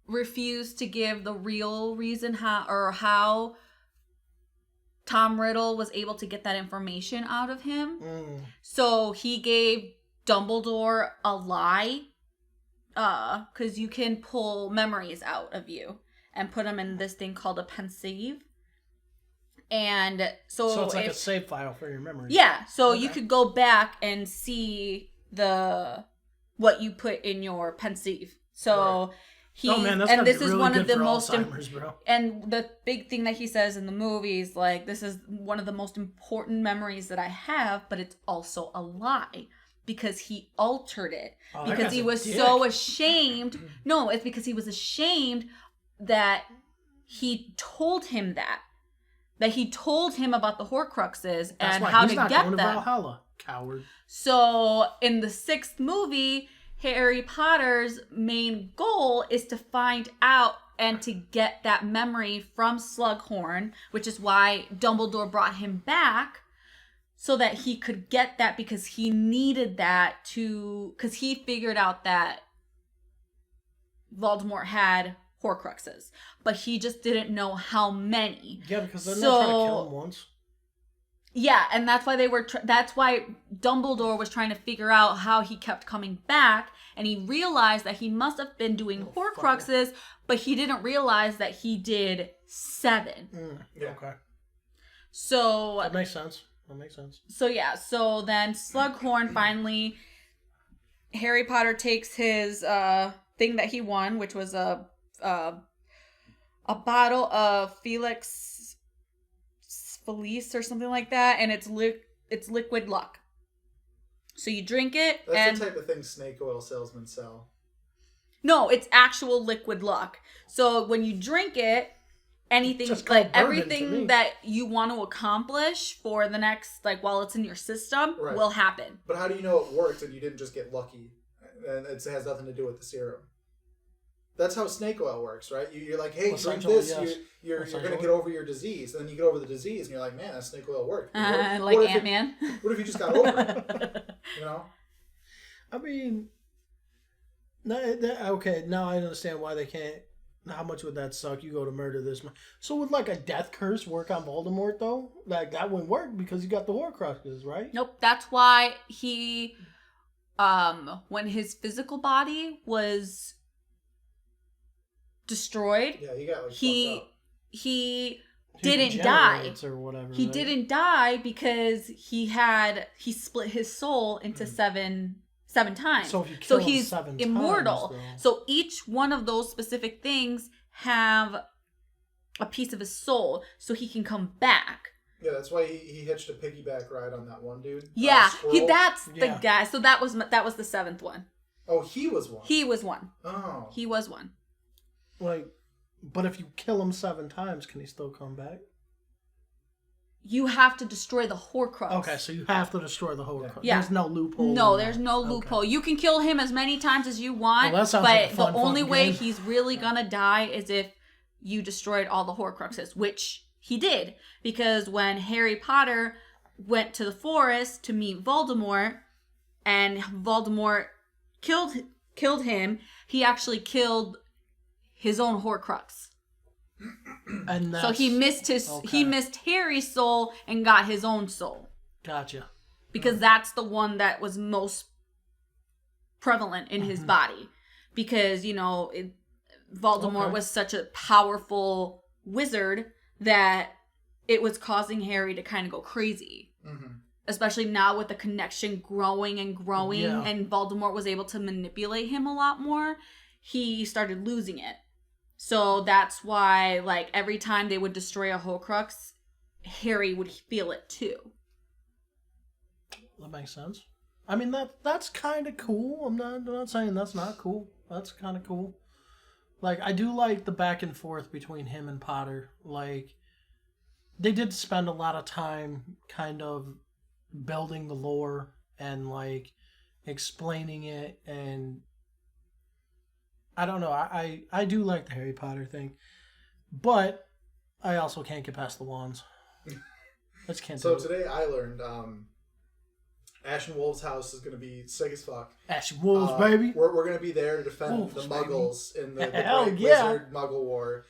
refused to give the real reason how Tom Riddle was able to get that information out of him. So he gave Dumbledore a lie, because you can pull memories out of you and put them in this thing called a pensieve. And so it's like a save file for your memory. Yeah, so you could go back and see what you put in your pensieve. So this is one of the most and the big thing that he says in the movies, like, this is one of the most important memories that I have, but it's also a lie because he altered it because he was so ashamed. No, it's because he was ashamed that he told him that he told him about the Horcruxes and how to get them. Valhalla, coward. So in the 6th movie, Harry Potter's main goal is to find out and to get that memory from Slughorn, which is why Dumbledore brought him back so that he could get that, because he needed that because he figured out that Voldemort had Horcruxes, but he just didn't know how many. Yeah, because they're not trying to kill him once. Yeah, and that's why that's why Dumbledore was trying to figure out how he kept coming back, and he realized that he must have been doing Horcruxes, but he didn't realize that he did 7. Yeah. Okay. So That makes sense. So yeah, so then Slughorn finally, Harry Potter takes his thing that he won, which was a bottle of Felix Felice or something like that, and it's liquid luck. So you drink it, That's the type of thing snake oil salesmen sell. No, it's actual liquid luck. So when you drink it, anything like everything that you want to accomplish for the next, like while it's in your system, will happen. But how do you know it worked and you didn't just get lucky? And it has nothing to do with the serum. That's how snake oil works, right? You're like, hey, drink this, you're going to get over your disease. And then you get over the disease and you're like, man, that snake oil worked. Like Ant-Man. What if you just got over it? You know? I mean, okay, now I understand why they can't. How much would that suck? You go to murder this man. So would like a death curse work on Voldemort though? Like that wouldn't work because you got the Horcruxes, right? Nope. That's why he, when his physical body was destroyed, yeah, he got like he didn't die or whatever. He didn't die because he split his soul into seven times. So if you kill him he's 7 immortal. times, so each one of those specific things have a piece of his soul, so he can come back. Yeah, that's why he hitched a piggyback ride on that one dude. Yeah, that's the guy. So that was the 7th one. Oh, he was one. He was one. Oh, he was one. Like, but if you kill him 7 times, can he still come back? You have to destroy the Horcrux. Okay, so you have to destroy the Horcrux. Yeah. There's no loophole. No, there's no loophole. Okay. You can kill him as many times as you want, well, but like the only way he's really gonna die is if you destroyed all the Horcruxes, which he did. Because when Harry Potter went to the forest to meet Voldemort, and Voldemort killed him, he actually killed his own Horcrux. And so he missed Harry's soul and got his own soul. Gotcha. Because that's the one that was most prevalent in his body. Because, Voldemort was such a powerful wizard that it was causing Harry to kind of go crazy. Mm-hmm. Especially now with the connection growing and growing, and Voldemort was able to manipulate him a lot more, he started losing it. So that's why, like, every time they would destroy a Horcrux, Harry would feel it too. That makes sense. I mean, that's kind of cool. I'm not saying that's not cool. That's kind of cool. Like, I do like the back and forth between him and Potter. Like, they did spend a lot of time kind of building the lore and, like, explaining it, and I don't know. I do like the Harry Potter thing, but I also can't get past the wands. I just can't. So today I learned Ash and Wolves' house is going to be sick as fuck. Ash and Wolves, baby. We're going to be there to defend Wolves, the Muggles in the Great Wizard Muggle War.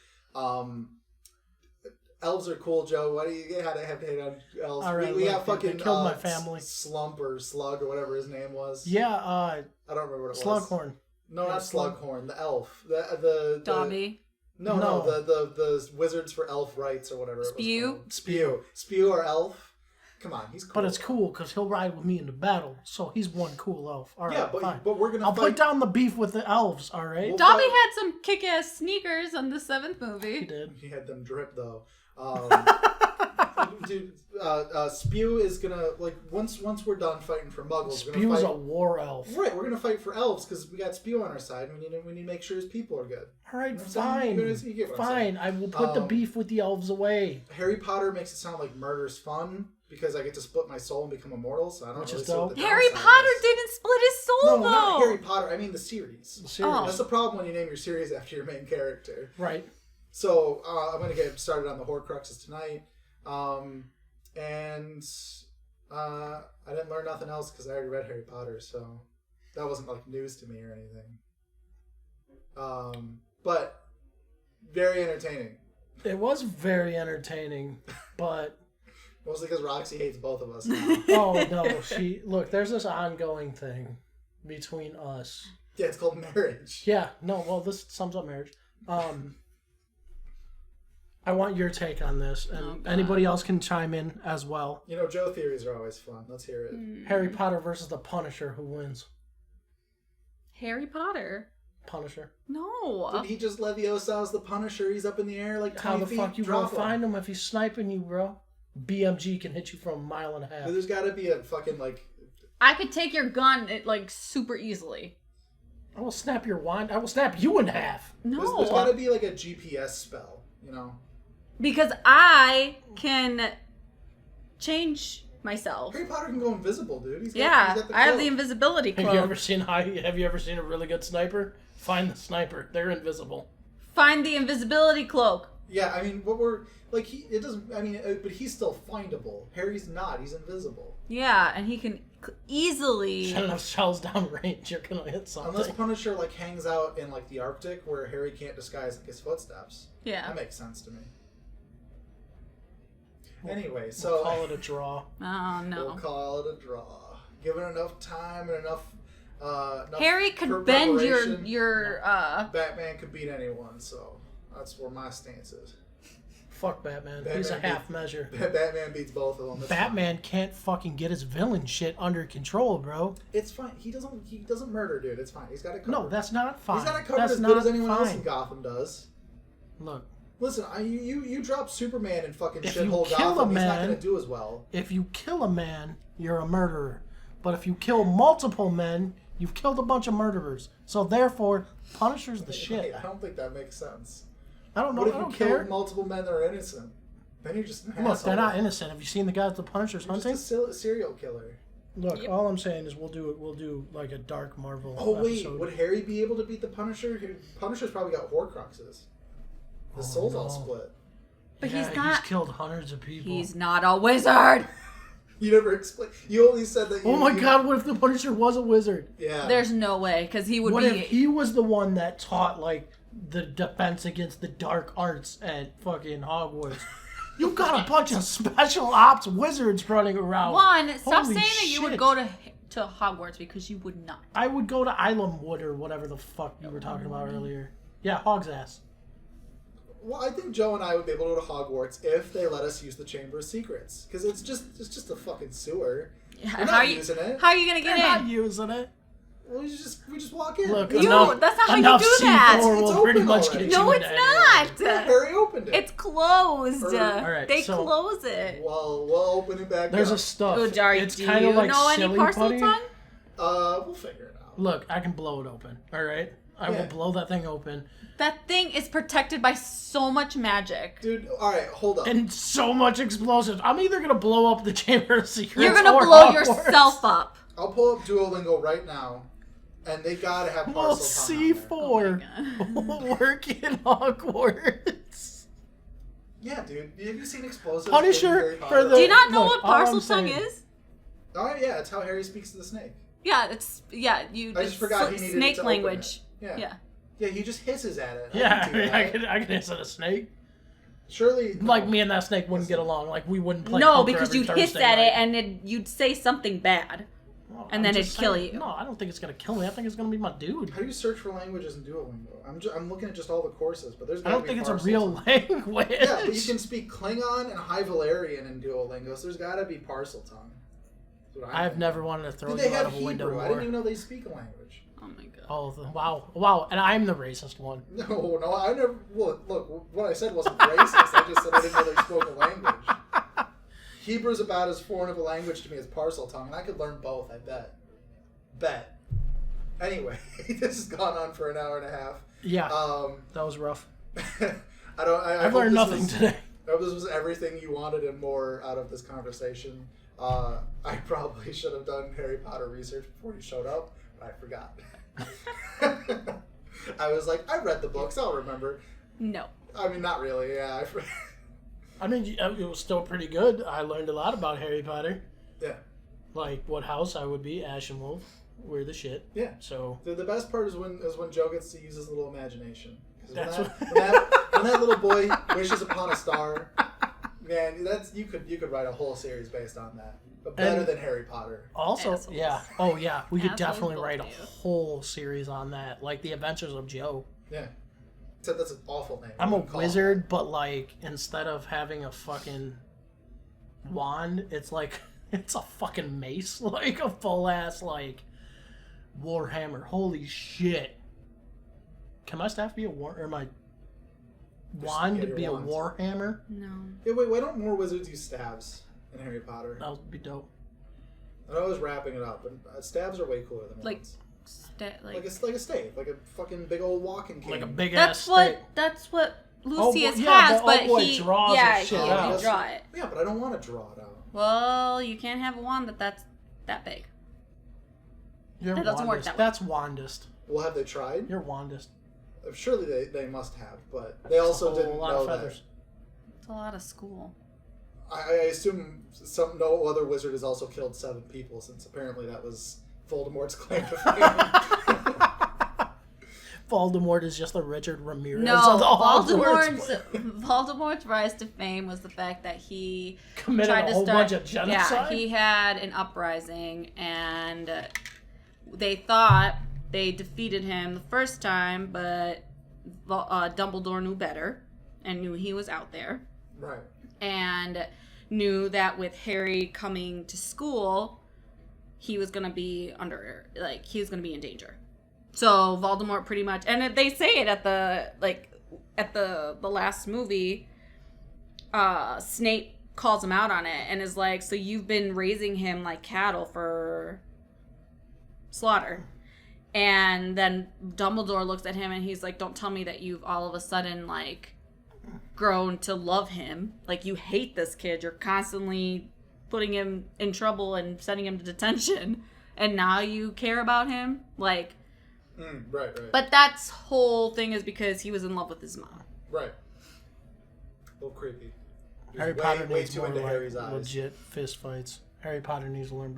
Elves are cool, Joe. Why do you have to hate on elves? All right, we have fucking killed my family. Slump or Slug or whatever his name was. Yeah, I don't remember what it was. Slughorn. No, not Slughorn. The elf. The Dobby. No. The wizards for elf rights or whatever. Spew. Spew or elf. Come on, he's cool. But it's cool because he'll ride with me in the battle, so he's one cool elf. All right, yeah, but we're gonna. I'll put down the beef with the elves. All right. Dobby had some kick-ass sneakers on the 7th movie. He did. He had them drip though. Dude, Spew is gonna, like, once we're done fighting for Muggles, Spew's a war elf. Right, we're gonna fight for elves because we got Spew on our side. We need to make sure his people are good. All right, fine. I will put the beef with the elves away. Harry Potter makes it sound like murder's fun because I get to split my soul and become immortal. So I don't really see what the Harry Potter didn't split his soul though. No, not Harry Potter. I mean the series. Oh. That's the problem when you name your series after your main character. Right. So I'm gonna get started on the Horcruxes tonight. And I didn't learn nothing else because I already read Harry Potter, so that wasn't like news to me or anything. But very entertaining. It was very entertaining, but Mostly because Roxy hates both of us now. Oh no, look. There's this ongoing thing between us. Yeah, it's called marriage. Yeah, no. Well, this sums up marriage. I want your take on this, and anybody else can chime in as well. You know, Joe theories are always fun. Let's hear it. Harry Potter versus the Punisher. Who wins? Harry Potter. Punisher. No. Did he just Leviosa as the Punisher? He's up in the air like 20 How the feet. fuck you Drop gonna find him if he's sniping you, bro? BMG can hit you from a mile and a half. There's got to be a fucking like. I could take your gun like super easily. I will snap your wand. I will snap you in half. No. There's got to be like a GPS spell, you know? Because I can change myself. Harry Potter can go invisible, dude. He's got the I have cloak. the invisibility cloak. Have you ever seen a really good sniper? Find the sniper. They're invisible. Find the invisibility cloak. Yeah, I mean, what we're like, it doesn't. I mean, but he's still findable. Harry's not. He's invisible. Yeah, and he can easily. Shut enough shells down range, you're gonna hit something. Unless Punisher like hangs out in like the Arctic where Harry can't disguise like his footsteps. Yeah. That makes sense to me. Anyway, We'll so call it a draw. Oh no. we'll call it a draw. Given enough time and enough Harry could bend preparation, your Batman could beat anyone, so that's where my stance is. Fuck Batman. He's a half measure. Batman beats both of them. That's Batman can't fucking get his villain shit under control, bro. It's fine. He doesn't murder, dude. It's fine. He's got it covered. No, that's not fine. He's got it covered That's as good not as anyone else in fine. Gotham does. Look, Listen, you drop Superman in fucking If you shithole kill a Gotham, he's not man- gonna do as well. if you kill a man, you're a murderer. But if you kill multiple men, you've killed a bunch of murderers. So therefore, Punisher's the shit. I don't think that makes sense. I don't know. What if I you don't kill care. multiple men that are innocent? Then you're just an Look, asshole. they're not innocent. Have you seen the guys the Punisher's You're hunting? just a serial killer. Look, Yep. all I'm saying is we'll do like a dark Marvel. Oh wait, episode. would Harry be able to beat the Punisher? Punisher's probably got Horcruxes. His soul's all no. split. But Yeah, he's not. He's killed hundreds of people. He's not a wizard. You never explained. You only said that. Oh my god! What if the Punisher was a wizard? Yeah. There's no way, because he would What be. if he was the one that taught like the defense against the dark arts at fucking Hogwarts? You've got a bunch of special ops wizards running around. One, stop Holy saying that you would shit. go to Hogwarts, because you would not. I would go to Islamwood or whatever the fuck you were talking about earlier. Yeah, Hog's ass. Well, I think Joe and I would be able to go to Hogwarts if they let us use the Chamber of Secrets, because it's just a fucking sewer. We're How not are you? using it. How are you gonna They're get not in? using it. Well, we just walk in. Look, It's that's not how you enough do that. C4 It's will pretty open much already. get you No, into it's anywhere. Yeah, not. Harry opened it. It's closed. Alright, They so- close it. Well, we'll open it back There's up. a stuff. Oh, Dari, It's do kind you of like know any silly parcel putty. tongue? We'll figure it out. Look, I can blow it open. All right, I Yeah. will blow that thing open, That thing is protected by so much magic. Dude, alright, hold up. and so much explosives. I'm either gonna blow up the Chamber of Secrets. You're gonna or blow Hogwarts. yourself up. I'll pull up Duolingo right now, and they gotta have Well, parcel tongue on there. C4 Oh will work in Hogwarts. Yeah, dude. Have you seen explosives? Punisher in Harry for Potter? the- Do you not know Look, what all I'm parcel tongue saying- is? Oh yeah, it's how Harry speaks to the snake. Yeah, I just it's forgot he needed snake it to language. Open it. Yeah. Yeah, he just hisses at it. Yeah, can do that. I can hit a snake. Surely, Like no. me and that snake wouldn't get along. Like we wouldn't play. No, poker because every you'd hiss Thursday at night. it and you'd say something bad. Well, and I'm then just it'd kill saying- you. No, I don't think it's gonna kill me. I think it's gonna be my dude. How do you search for languages in Duolingo? I'm looking at just all the courses, but there's. I gotta don't be think it's a parcel real tongue. language. Yeah, but you can speak Klingon and High Valerian in Duolingo, so there's gotta be parcel tongue. That's what I I've think. never wanted to throw Dude, you they out have of a window Hebrew. I more. didn't even know they speak a language. Oh my god. Oh, wow, and I'm the racist one. No, I never. Look, what I said wasn't racist. I just said I didn't know they spoke a language. Hebrew's about as foreign of a language to me as parcel tongue, and I could learn both. I bet. Anyway, this has gone on for an hour and a half. Yeah, Um, that was rough. I've learned nothing today. I hope this was everything you wanted and more out of this conversation. I probably should have done Harry Potter research before you showed up, but I forgot. I was like, I read the books, I'll remember. No. I mean, not really, yeah. I mean, it was still pretty good. I learned a lot about Harry Potter. Yeah. Like what house I would be. Ash and Wolf. We're the shit. Yeah. So The best part is when Joe gets to use his little imagination. 'Cause That's when that little boy wishes upon a star, Man, you could write a whole series based on that. But better than Harry Potter. Also, Assholes. yeah. Oh, yeah. We could Assholes definitely both write a do. whole series on that. Like The Adventures of Joe. Yeah. Except that's an awful name. I'm a Call wizard, but like, instead of having a fucking wand, it's like, it's a fucking mace. Like a full ass, like, warhammer. Holy shit. Can my staff be a or my wand your be a wand. warhammer? No. Yeah, wait, why don't more wizards use staves in Harry Potter? That would be dope. I know I was wrapping it up, but staves are way cooler than Like, wands. like Like a stave, like a fucking big old walking cane. Like a big ass that's what Oh, Lucius yeah, has, but but boy he draws yeah, the shit he out. can draw it. Yeah, but I don't want to draw it out. Well, you can't have a wand that's that big. You're That doesn't work wandist. that way. That's wandist. Well, have they tried? You're wandist. Surely they must have, but they also It's a didn't whole lot know of that. feathers. It's a lot of school. I assume no other wizard has also killed 7 people, since apparently that was Voldemort's claim to fame. Voldemort is just the Richard Ramirez No, of the Hogwarts. Voldemort's rise to fame was the fact that he Committed tried a to whole start. bunch of genocide. Yeah, he had an uprising, and they thought they defeated him the first time, but Dumbledore knew better and knew he was out there, Right. and knew that with Harry coming to school, he was gonna be he was gonna be in danger. So Voldemort pretty much, and they say it at the last movie, Snape calls him out on it and is like, so you've been raising him like cattle for slaughter. And then Dumbledore looks at him and he's like, don't tell me that you've all of a sudden like grown to love him. Like, you hate this kid. You're constantly putting him in trouble and sending him to detention. And now you care about him? Like, Right. but that's whole thing is because he was in love with his mom. Right. A little creepy. Harry Way- Potter way needs too more into like Harry's eyes. legit fist fights. Harry Potter needs to learn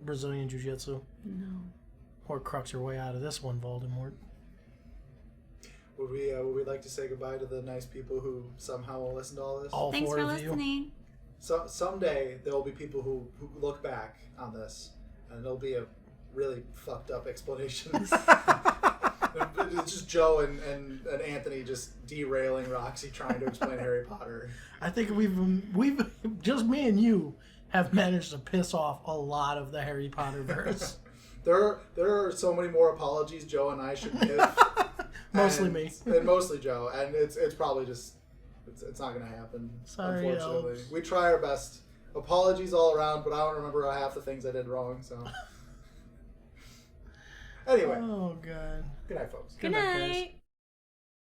Brazilian Jiu-Jitsu. No. Or crux your way out of this one, Voldemort. Would we like to say goodbye to the nice people who somehow will listen to all this? All Thanks four for of you. listening. So someday there will be people who look back on this, and it'll be a really fucked up explanation. It's just Joe and Anthony just derailing Roxie trying to explain Harry Potter. I think we've just me and you have managed to piss off a lot of the Harry Potter verse. There are so many more apologies Joe and I should give. Mostly and, me. And mostly Joe, and it's probably just it's not gonna happen. Sorry, unfortunately. elves. We try our best. Apologies all around, but I don't remember half the things I did wrong. So anyway, Oh god. good night, folks. Good night, guys. night.